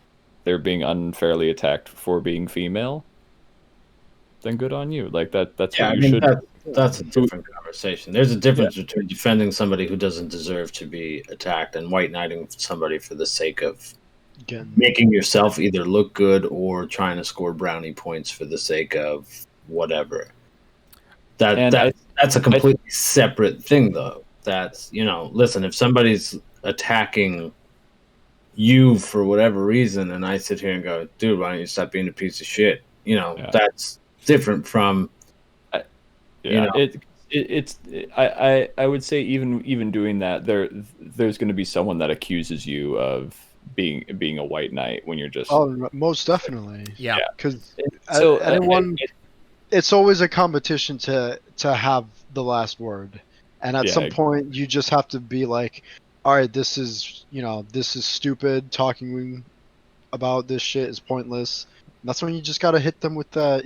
they're being unfairly attacked for being female, then good on you. Like that's Yeah, what I you mean should. that's a different conversation. There's a difference between defending somebody who doesn't deserve to be attacked and white knighting somebody for the sake of Again, making yourself either look good or trying to score brownie points for the sake of whatever. And That's a completely separate thing, though. That's listen, if somebody's attacking you for whatever reason, and I sit here and go, dude, why don't you stop being a piece of shit? That's different from Yeah, it's I would say even doing that there's going to be someone that accuses you of being a white knight when you're just most definitely. Yeah. Because So anyone, it's always a competition to have the last word, and at some point you just have to be like, all right, this is stupid. Talking about this shit is pointless. And that's when you just gotta hit them with that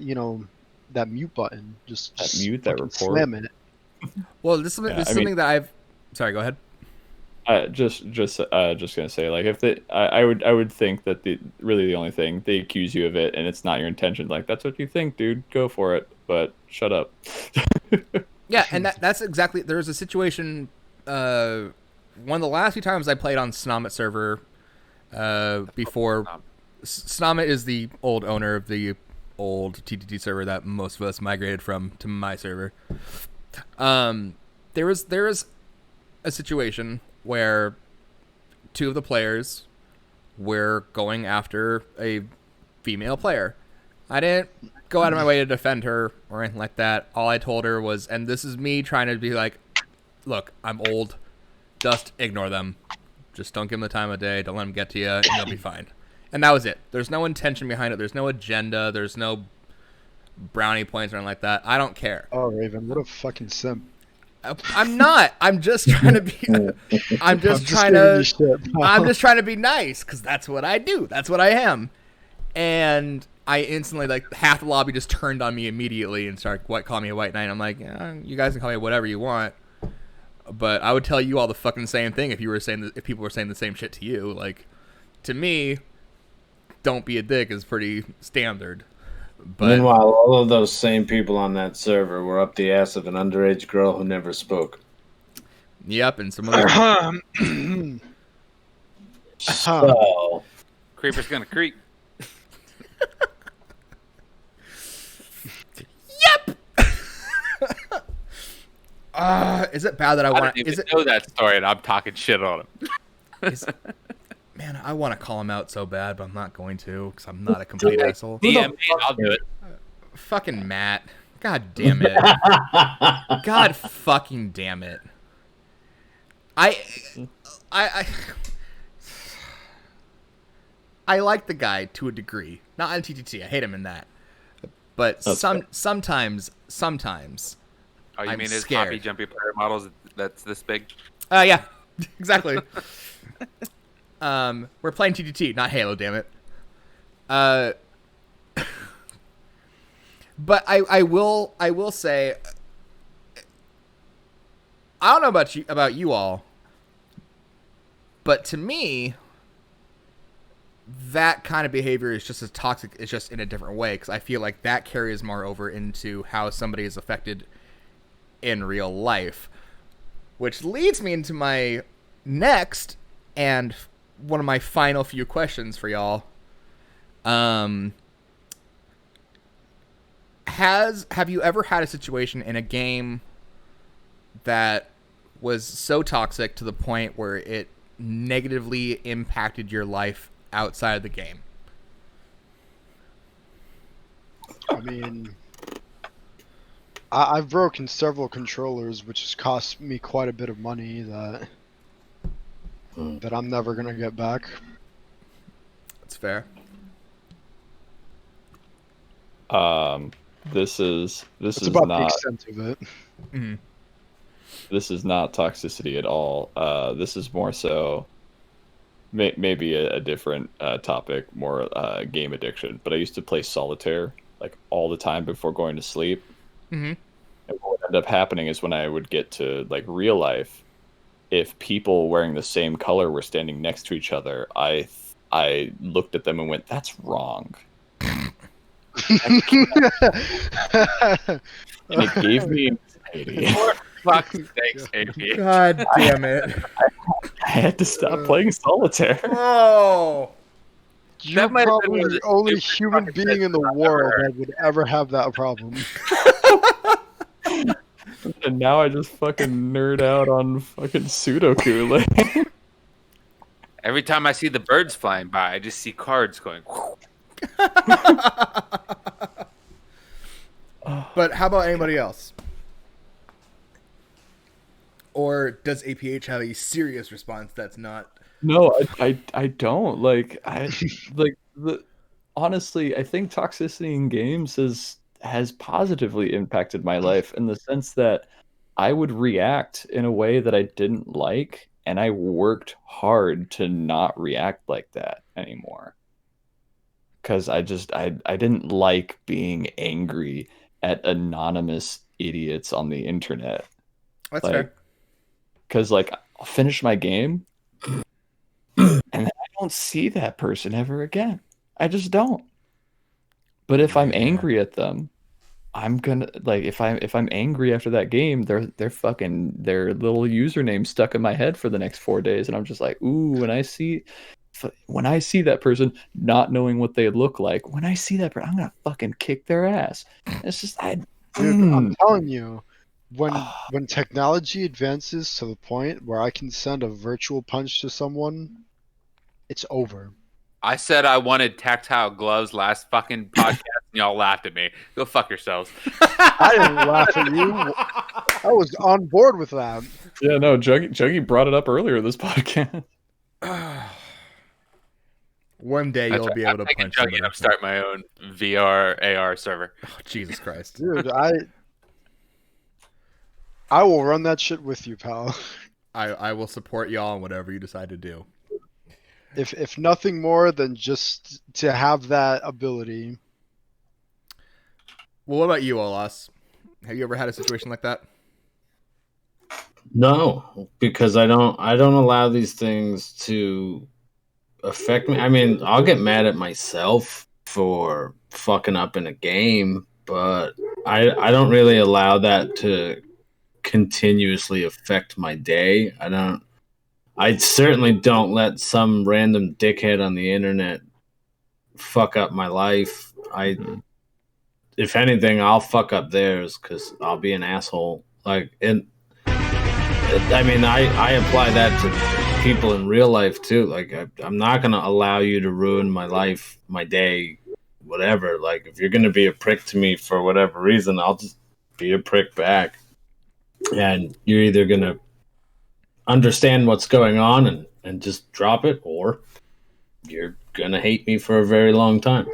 that mute button. Just mute that report. Slam it. Well, this is something that I've. Sorry, go ahead. Just gonna say, like, if I would think that the only thing they accuse you of it and it's not your intention, like that's what you think, dude, go for it, but shut up. Yeah, and that's exactly. There was a situation. One of the last few times I played on Snomit server, before Snomit is the old owner of the old TTT server that most of us migrated from to my server. There was a situation where two of the players were going after a female player. I didn't go out of my way to defend her or anything like that. All I told her was, and this is me trying to be like, look, I'm old. Just ignore them. Just don't give them the time of day. Don't let them get to you, and you'll be fine. And that was it. There's no intention behind it. There's no agenda. There's no brownie points or anything like that. I don't care. Oh, Raven, what a fucking simp. I'm not. I'm just trying to be. I'm just trying to be nice because that's what I do. That's what I am. And I instantly, like, half the lobby just turned on me immediately and started calling me a white knight. I'm like, yeah, you guys can call me whatever you want, but I would tell you all the fucking same thing if people were saying the same shit to you. Like, to me, don't be a dick is pretty standard. But meanwhile, all of those same people on that server were up the ass of an underage girl who never spoke. Yep, and some other. So, Creeper's gonna creep. Yep. Is it bad that I want? I don't even know that story, and I'm talking shit on him. Man, I want to call him out so bad, but I'm not going to because I'm not a complete asshole. DM me, I'll do it. Fucking Matt. God damn it. God fucking damn it. I like the guy to a degree. Not on TTT. I hate him in that. But sometimes Oh, you I'm mean his scared. poppy jumpy player models that's this big? Yeah, exactly. We're playing TTT, not Halo, damn it. But I will say, I don't know about you all, but to me, that kind of behavior is just as toxic. It's just in a different way because I feel like that carries more over into how somebody is affected in real life, which leads me into my next and one of my final few questions for y'all. Have you ever had a situation in a game that was so toxic to the point where it negatively impacted your life outside of the game? I mean, I've broken several controllers, which has cost me quite a bit of money that I'm never gonna get back. That's fair. This is about the not extent of it. Mm-hmm. this is not toxicity at all. This is more so maybe a different topic, more game addiction. But I used to play solitaire like all the time before going to sleep. Mm-hmm. And what would end up happening is when I would get to like real life, if people wearing the same color were standing next to each other, I looked at them and went, "That's wrong." And it gave me anxiety. For fuck's sakes, AP. God damn it. I had to stop playing solitaire. Oh. You're might have been probably one of the the only stupidest human fucking being in the sentences I've world ever that would ever have that problem. And now I just fucking nerd out on fucking Sudoku. Like, Every time I see the birds flying by, I just see cards going. But how about anybody else? Or does APH have a serious response that's not? no, I don't like honestly, I think toxicity in games has positively impacted my life in the sense that I would react in a way that I didn't like, and I worked hard to not react like that anymore. Because I didn't like being angry at anonymous idiots on the internet. That's Like, fair. because like I'll finish my game and then I don't see that person ever again. I just don't. But if I'm angry at them, I'm gonna like if I'm angry after that game, their little username stuck in my head for the next 4 days, and I'm just like, ooh, when I see that person not knowing what they look like, when I see that person, I'm gonna fucking kick their ass. It's just Dude, I'm telling you, when technology advances to the point where I can send a virtual punch to someone, it's over. I said I wanted tactile gloves last fucking podcast, and y'all laughed at me. Go fuck yourselves. I didn't laugh at you. I was on board with that. Yeah, no, Juggy brought it up earlier this podcast. One day you'll be able to punch Juggy and somebody. I'll start my own VR AR server. Oh, Jesus Christ. Dude, I will run that shit with you, pal. I will support y'all in whatever you decide to do. If nothing more than just to have that ability. Well, what about you, Olas? Have you ever had a situation like that? No, because I don't allow these things to affect me. I mean, I'll get mad at myself for fucking up in a game, but I don't really allow that to continuously affect my day. I certainly don't let some random dickhead on the internet fuck up my life. If anything, I'll fuck up theirs because I'll be an asshole. Like, I mean, I apply that to people in real life too. Like, I'm not gonna allow you to ruin my life, my day, whatever. Like, if you're gonna be a prick to me for whatever reason, I'll just be a prick back. And you're either gonna understand what's going on and just drop it, or you're gonna hate me for a very long time.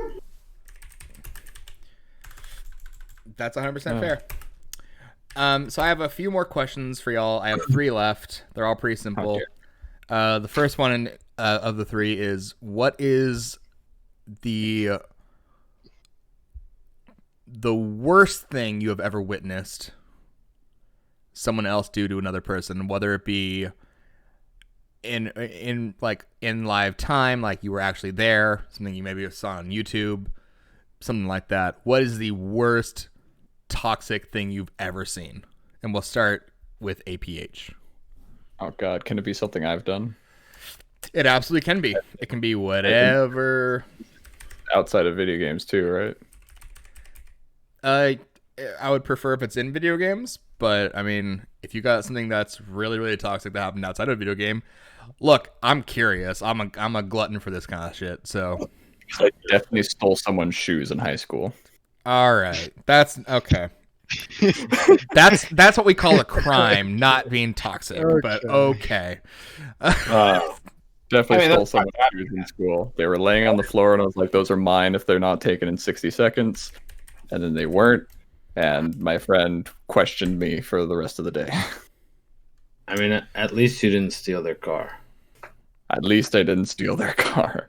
That's 100% fair. So I have a few more questions for y'all. I have 3 left. They're all pretty simple. The first one of the 3 is, what is the worst thing you have ever witnessed someone else do to another person, whether it be in live time, like you were actually there, something you maybe saw on YouTube, something like that. What is the worst toxic thing you've ever seen? And we'll start with APH. Oh god, can it be something I've done? It absolutely can be. It can be whatever. Outside of video games too, right? I would prefer if it's in video games, but I mean, if you got something that's really, really toxic that happened outside of a video game, look, I'm curious. I'm a glutton for this kind of shit. So I definitely stole someone's shoes in high school. All right. That's okay. That's what we call a crime, not being toxic. Okay. But okay. Definitely I mean, stole someone's shoes in school. They were laying on the floor, and I was like, "Those are mine if they're not taken in 60 seconds." And then they weren't, and my friend questioned me for the rest of the day. I mean, at least you didn't steal their car. At least I didn't steal their car.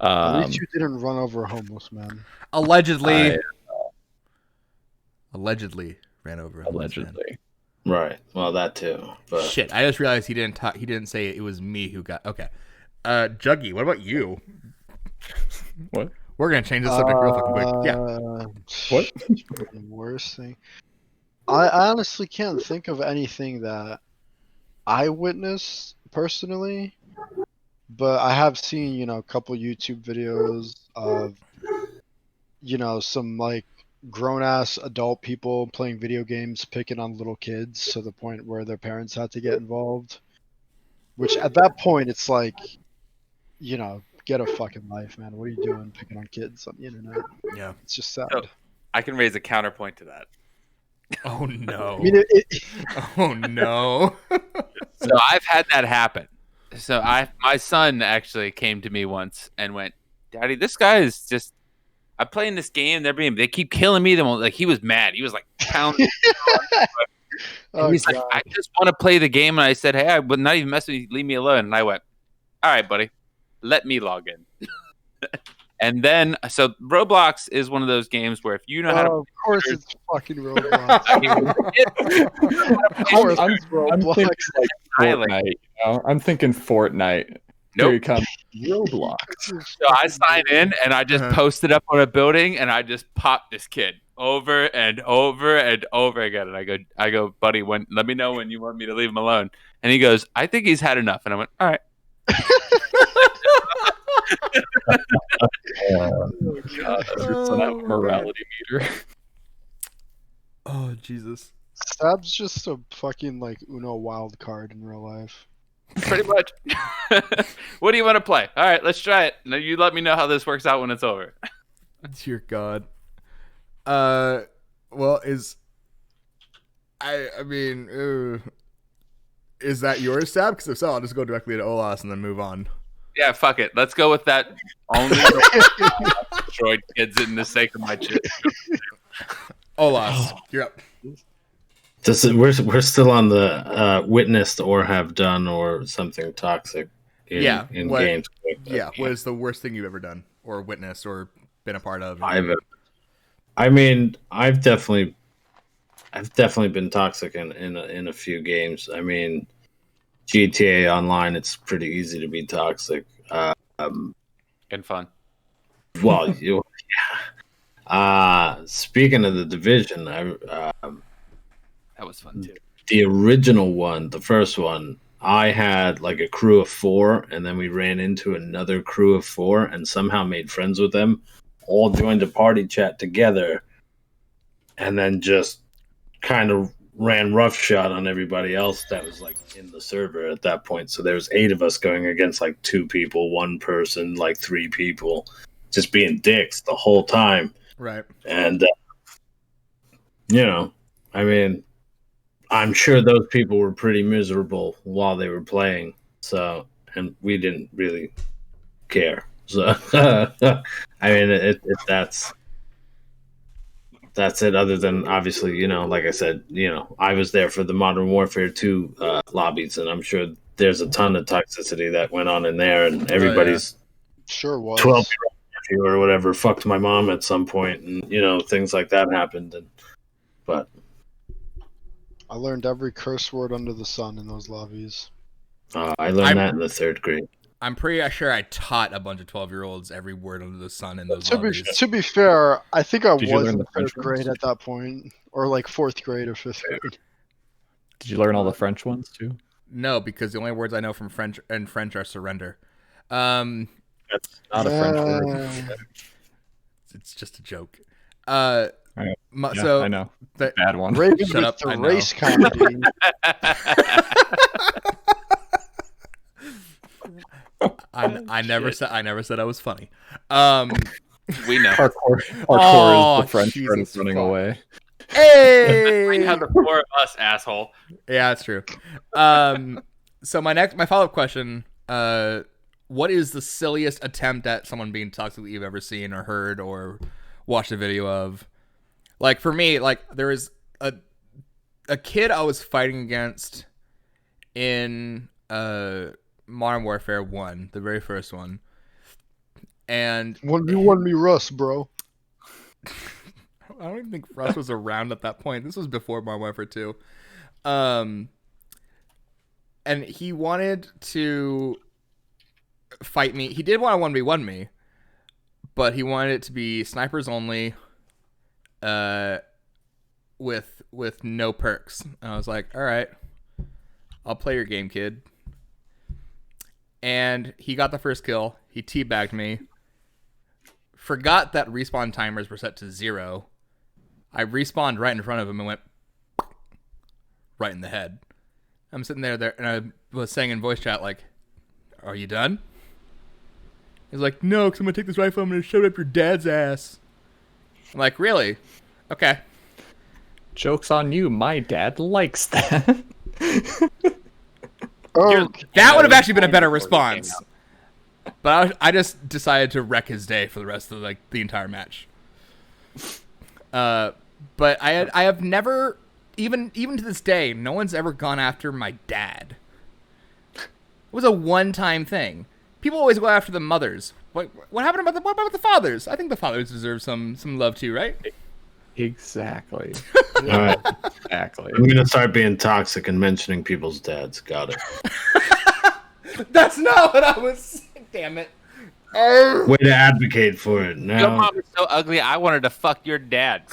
At least you didn't run over a homeless man. Allegedly ran over. a homeless man. Allegedly. Right. Well, that too. But Shit! I just realized he didn't talk. He didn't say it was me who got. Okay. Juggy, what about you? What? We're gonna change the subject real fucking quick. Yeah. What? The worst thing. I honestly can't think of anything that I witnessed personally, but I have seen, a couple YouTube videos of, some like grown ass adult people playing video games, picking on little kids to the point where their parents had to get involved. Which at that point, it's like, get a fucking life, man. What are you doing picking on kids on the internet? Yeah. It's just sad. So, I can raise a counterpoint to that. Oh no. I mean, Oh no. So I've had that happen. So my son actually came to me once and went, "Daddy, this guy is just. I'm playing this game. They keep killing me. Like he was mad. He was like pounding. oh, He's like, God. I just want to play the game. And I said, hey, I would not even mess with you. Leave me alone. And I went, all right, buddy, let me log in. And then, so Roblox is one of those games where if you know how to, Of course, it's fucking Roblox. Of course, I'm it's thinking Roblox. like Fortnite. I'm thinking Fortnite. Here he Nope. comes. Roblox. So I sign in and I just post it up on a building and I just pop this kid over and over and over again. And I go, buddy, let me know when you want me to leave him alone. And he goes, I think he's had enough. And I went, all right. God, that's a morality meter. Oh Jesus. Stab's just a fucking like Uno wild card in real life. Pretty much. What do you want to play? All right, let's try it. Now you let me know how this works out when it's over. Dear God. Well, is that yours, Stab? Because if so, I'll just go directly to Olas and then move on. Yeah, fuck it. Let's go with that. Only destroyed kids in the sake of my shit. Olas, you're up. we're still on the witnessed or have done or something toxic in games. Yeah, what is the worst thing you've ever done or witnessed or been a part of? I've definitely been toxic in a few games. I mean, GTA Online, it's pretty easy to be toxic. And fun. Well, speaking of the Division, That was fun too. the original one, the first one, I had like a crew of 4, and then we ran into another crew of 4 and somehow made friends with them, all joined a party chat together, and then just kind of ran roughshod on everybody else that was like in the server at that point. So there was 8 of us going against like 2 people, 1 person, like 3 people, just being dicks the whole time. Right. And, I mean, I'm sure those people were pretty miserable while they were playing. So, and we didn't really care. So, I mean, that's it. Other than obviously, like I said, I was there for the Modern Warfare 2 lobbies, and I'm sure there's a ton of toxicity that went on in there, and everybody's Sure was 12-year-old nephew or whatever fucked my mom at some point, and things like that happened. But I learned every curse word under the sun in those lobbies. I learned that in the 3rd grade. I'm pretty sure I taught a bunch of 12-year-olds every word under the sun in those lobbies. To be fair, I think I Did you was learn in the 3rd French grade ones? at that point, or like 4th grade or 5th grade. Did you learn all the French ones too? No, because the only words I know from French are surrender. That's not a French word. It's just a joke. Yeah, So I know. the- Bad one. Raven Shut with up, I the know. race comedy. I never said I was funny. We know. Parkour is the French friend Jesus running fuck. away. Hey! How the four of us, asshole. Yeah, that's true. So my follow-up question, what is the silliest attempt at someone being toxic that you've ever seen or heard or watched a video of? Like, for me, like, there was a kid I was fighting against in Modern Warfare 1, the very first one. And 1v1 me Russ, bro. I don't even think Russ was around at that point. This was before Modern Warfare 2. And he wanted to fight me. He did want to 1v1 me, but he wanted it to be snipers only, with no perks. And I was like, all right, I'll play your game, kid. And he got the first kill. He teabagged me. Forgot that respawn timers were set to 0. I respawned right in front of him and went right in the head. I'm sitting there, and I was saying in voice chat, like, are you done? He's like, no, because I'm going to take this rifle, I'm going to shove it up your dad's ass. I'm like, really? Okay. Joke's on you. My dad likes that. Oh, That would have actually been a better response. But I just decided to wreck his day for the rest of like the entire match. But I have never, even to this day, no one's ever gone after my dad. It was a one-time thing. People always go after the mothers. What happened about what about the fathers? I think the fathers deserve some love too, right? Exactly. All right. Exactly. I'm gonna start being toxic and mentioning people's dads. Got it. That's not what I was saying. Damn it. Way to advocate for it. Your Now, mom is so ugly, I wanted to fuck your dad.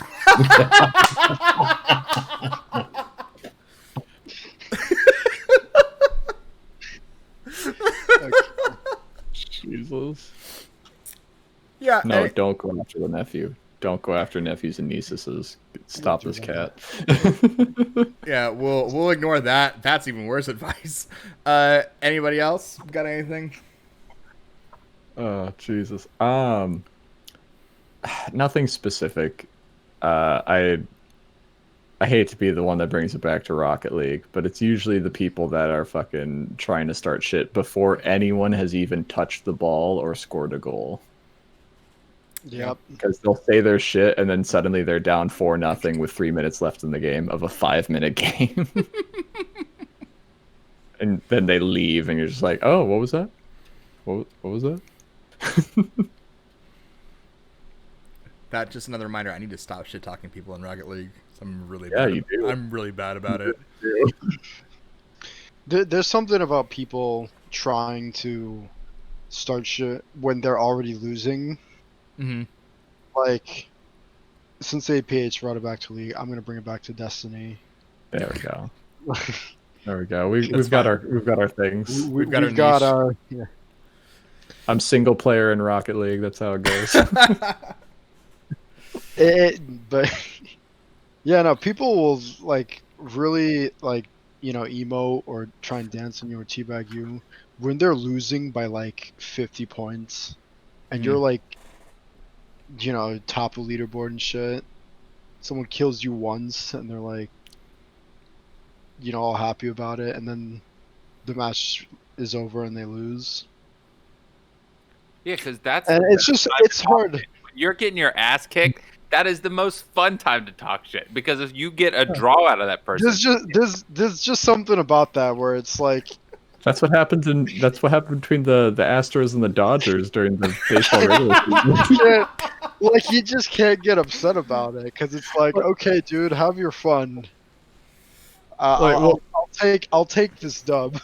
Jesus. Yeah. No, don't go after the nephew. Don't go after nephews and nieces. Stop this cat. Yeah, we'll ignore that. That's even worse advice. Anybody else got anything? Oh, Jesus. Nothing specific. I hate to be the one that brings it back to Rocket League, but it's usually the people that are fucking trying to start shit before anyone has even touched the ball or scored a goal. Yep. Because they'll say their shit and then suddenly they're down 4-0 with 3 minutes left in the game of a 5-minute game. And then they leave and you're just like, oh, what was that? What was that? That's just another reminder. I need to stop shit talking people in Rocket League. I'm really You do. I'm really bad about it. There's something about people trying to start shit when they're already losing. Mm-hmm. Like, since APH brought it back to League, I'm gonna bring it back to Destiny. There we go. There we go. We've got our things. We've got our yeah. I'm single player in Rocket League. That's how it goes. But yeah, no, people will like really like emo or try and dance on you or teabag you when they're losing by like 50 points, and you're like, top of leaderboard and shit. Someone kills you once, and they're like, all happy about it, and then the match is over and they lose. Yeah, because that's And it's hard. When you're getting your ass kicked, that is the most fun time to talk shit. Because if you get a draw out of that person, There's just something about that where it's like, That's what happened between the Astros and the Dodgers during the baseball regular season. like you just can't get upset about it because it's like, okay, dude, have your fun. I'll take this dub.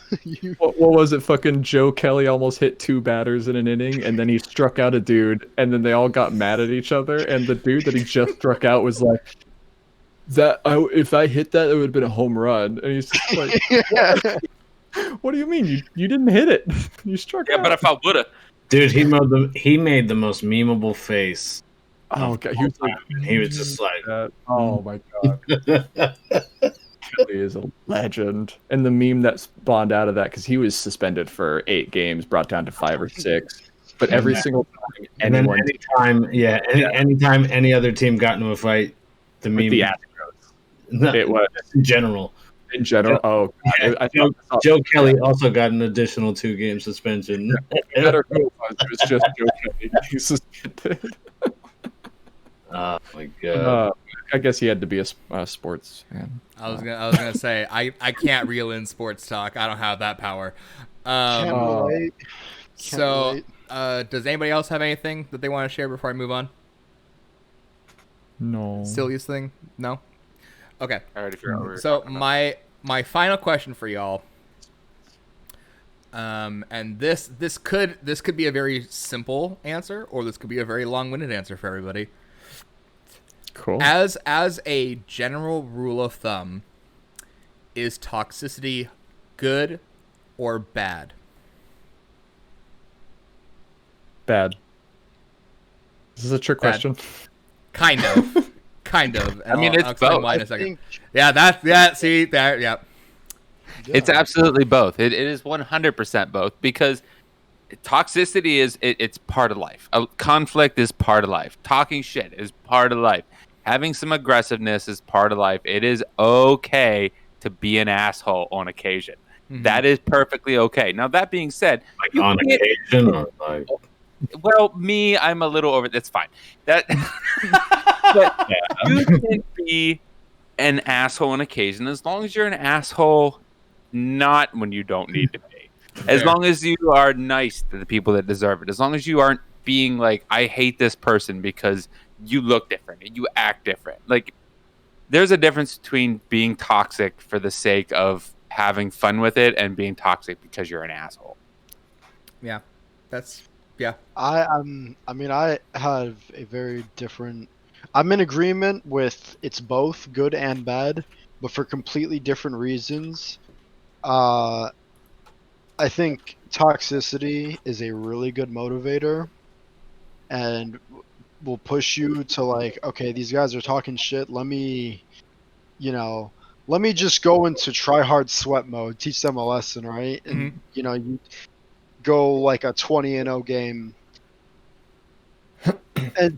What was it? Fucking Joe Kelly almost hit 2 batters in an inning, and then he struck out a dude, and then they all got mad at each other, and the dude that he just struck out was like, if I hit that, it would have been a home run. And he's just like, what do you mean? You didn't hit it. You struck out. yeah, but if I woulda, dude, he made the most memeable face. Oh god, He was just like, oh my god. Kelly is a legend. And the meme that spawned out of that, because he was suspended for 8 games, brought down to 5 or 6. But every single time And then anyone anytime any other team got into a fight, the with meme the Astros, no, it was in general. in general. Oh, God, Yeah, I thought Joe Kelly also got an additional 2-game suspension. no matter who it was just Joe Kelly being suspended. Oh my god! I guess he had to be a sports fan. I was gonna say I can't reel in sports talk. I don't have that power. Can't relate. So, relate. Does anybody else have anything that they want to share before I move on? No. Silliest thing? No. Okay. I already figured out what we were So talking about. my final question for y'all, and this could be a very simple answer, or this could be a very long-winded answer for everybody. Cool. As a general rule of thumb, is toxicity good or bad? Bad. Is this a trick Bad. question? Kind of. Kind of. I mean, I'll it's explain both. why in I a second. think, See, there, yeah. It's absolutely both. It is 100% both, because toxicity is it's part of life. Conflict is part of life. Talking shit is part of life. Having some aggressiveness is part of life. It is okay to be an asshole on occasion. Mhm. That is perfectly okay. Now, that being said, Like you on can't- occasion, or like well, me, I'm a little over. That's fine. That, but you can be an asshole on occasion, as long as you're an asshole, not when you don't need to be. As Fair. long as you are nice to the people that deserve it. As long as you aren't being like, I hate this person because you look different and you act different. Like, there's a difference between being toxic for the sake of having fun with it and being toxic because you're an asshole. Yeah. That's yeah. I mean, I have a very different. I'm in agreement with it's both good and bad, but for completely different reasons. I think toxicity is a really good motivator, and will push you to like, okay, these guys are talking shit. Let me just go into try hard sweat mode, teach them a lesson, right? And you go like a 20-0 game.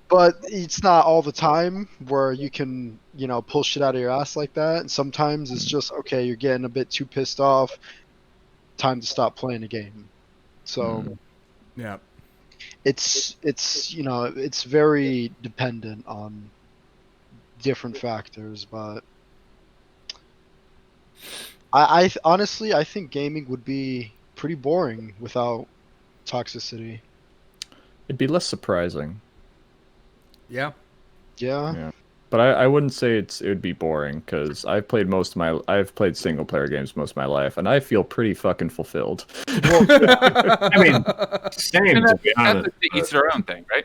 But it's not all the time where you can, pull shit out of your ass like that. And sometimes it's just, okay, you're getting a bit too pissed off. Time to stop playing a game. So Yeah. it's very dependent on different factors. But I honestly, I think gaming would be pretty boring without toxicity. It'd be less surprising. Yeah. Yeah. But I wouldn't say it would be boring, because I've played single player games most of my life, and I feel pretty fucking fulfilled. I mean, same to be honest. Each their own thing, right?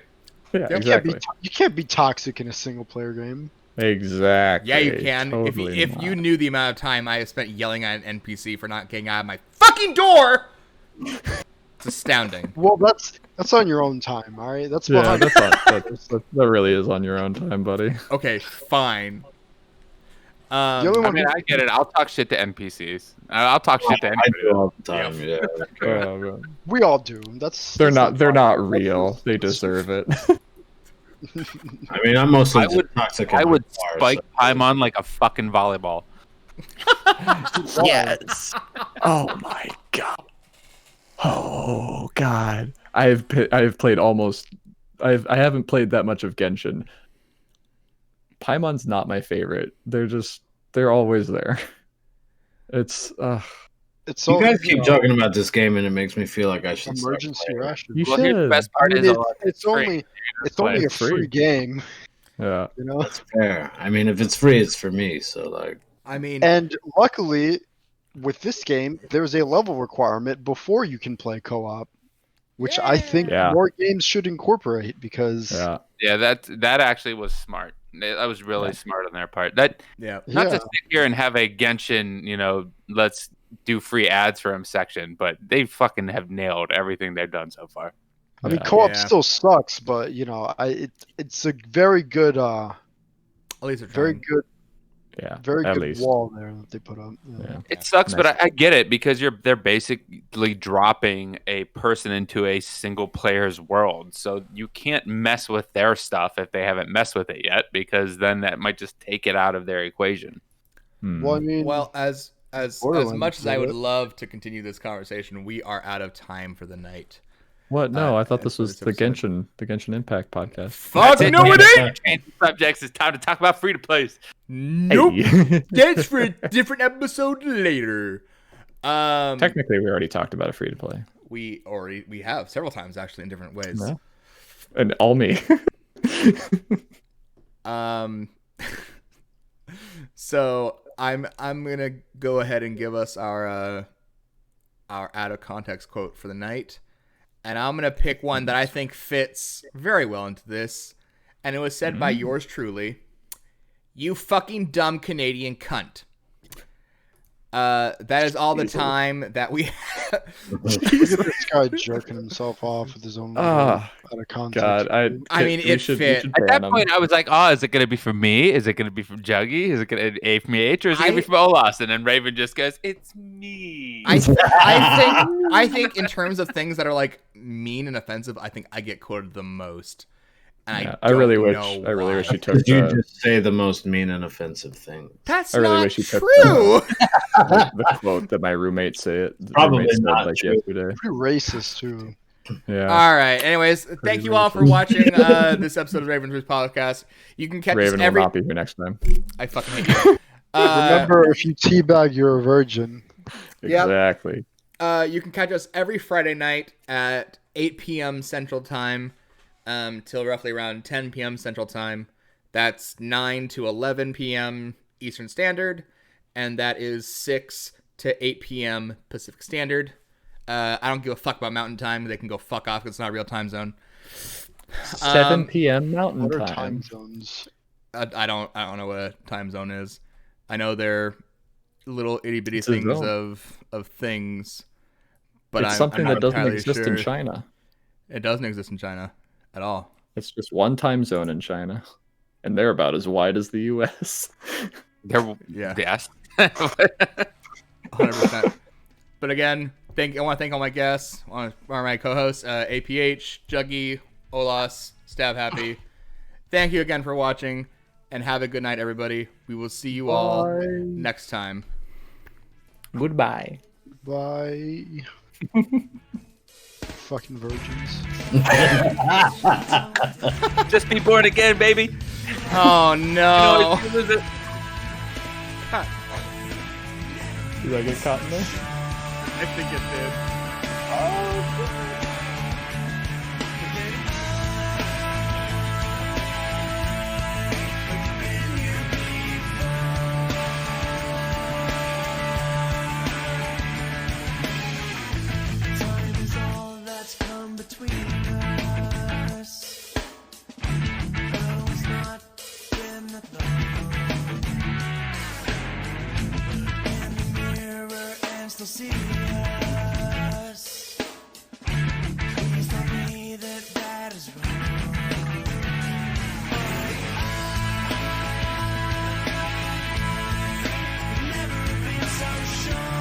Yeah, Yep. exactly. You can't be toxic in a single player game. Exactly. Yeah, you can. Totally if you not. knew the amount of time I have spent yelling at an NPC for not getting out of my fucking door, it's astounding. Well, that's on your own time, all right? That's Yeah, behind. that really is on your own time, buddy. Okay, fine. The only I one mean, I get it. I'll talk shit to NPCs. I'll talk shit to I anybody. do all the time. Yeah. Oh, we all do. they're that's not real. They deserve it. I mean, I'm mostly I would- toxic. I in would my bar, spike so- Paimon like a fucking volleyball. Yes. Oh my god. Oh god. I have played almost. I haven't played that much of Genshin. Paimon's not my favorite. They're always there. It's It's You all, guys keep talking about this game, and it makes me feel like I should. start emergency playing it. ration. you Well, here's the should. best I part mean, is it's only play. a It's free. free game, Yeah. you know. That's fair. I mean, if it's free, it's for me. So like, I mean, And luckily, with this game, there's a level requirement before you can play co-op, which I think Yeah. more games should incorporate because Yeah. Yeah, that actually was smart. That was really smart on their part. Not yeah. to sit here and have a Genshin, let's do free ads for him section, but they fucking have nailed everything they've done so far. I mean, Yeah. co-op Yeah. still sucks, but it's a very good, At least they're very trying. good Yeah, Very at good least. wall there that they put up. Yeah. It sucks, Nice. but I get it because they're basically dropping a person into a single player's world, so you can't mess with their stuff if they haven't messed with it yet, because then that might just take it out of their equation. Well, I mean, Well, as Borderlands much as did I would it. love to continue this conversation, we are out of time for the night. What? No, I thought this for was this the episode. Genshin Impact podcast. Fuck no, it ain't. Changing subjects. It's time to talk about free to plays. Nope. Hey. That's for a different episode later. Technically, we already talked about a free to play. We have several times actually in different ways. Yeah. And all me. So I'm gonna go ahead and give us our out of context quote for the night, and I'm gonna pick one that I think fits very well into this, and it was said by yours truly. You fucking dumb Canadian cunt. That is all the time that we have. Look at this guy jerking himself off with his own out of context. God, I mean, it fit. At that point, I was like, "Oh, is it going to be from me? Is it going to be from Juggy? Is it going to be from H, or is it going to be from Olas?" And then Raven just goes, "It's me." I think in terms of things that are like mean and offensive, I think I get quoted the most. And I really wish you took. Did you just say the most mean and offensive thing? That's I really not wish you took true. the quote that my roommate said. Probably not like true. yesterday. Pretty racist too. Yeah. All right. Anyways, thank you all for watching this episode of Raven's Roost podcast. You can catch Raven us every. will not be here next time. I fucking hate you. Remember, if you teabag, you're a virgin. Yep. Exactly. You can catch us every Friday night at 8 p.m. Central Time till roughly around 10 p.m. Central Time. That's 9 to 11 p.m. Eastern Standard, and that is 6 to 8 p.m. Pacific Standard. I don't give a fuck about Mountain Time. They can go fuck off because it's not a real time zone. 7 p.m. Mountain What are time. time zones? I don't know what a time zone is. I know they're little itty bitty It's a things zone. of things, but It's I'm something not that doesn't entirely exist sure. in China. It doesn't exist in China at all. It's just one time zone in China, and they're about as wide as the U.S. Yeah. Yes. 100%. But again, I want to thank all my guests, my co-hosts, APH, Juggy, Olas, Stabhappy. Thank you again for watching, and have a good night, everybody. We will see you all next time. Goodbye. Bye. Fucking virgins. Just be born again, baby. Oh no! You know, it's- Did I get caught in there? I think it did. Time is all that's come between us. Though it's not been that long. In the mirror and still see us. Please tell me that that is wrong. I've never been so sure.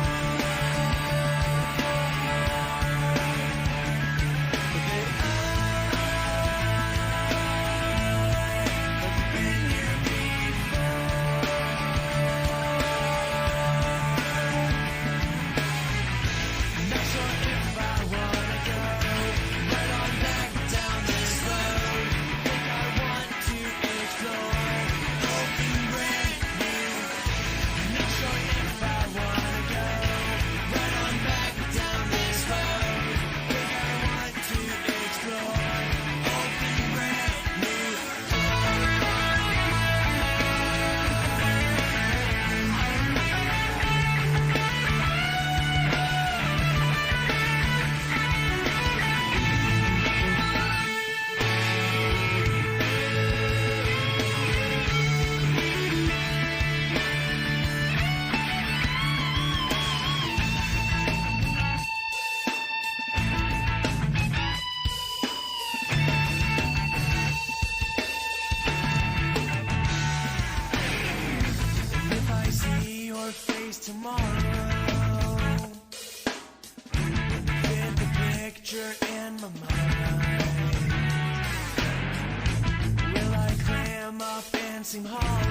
seem hard.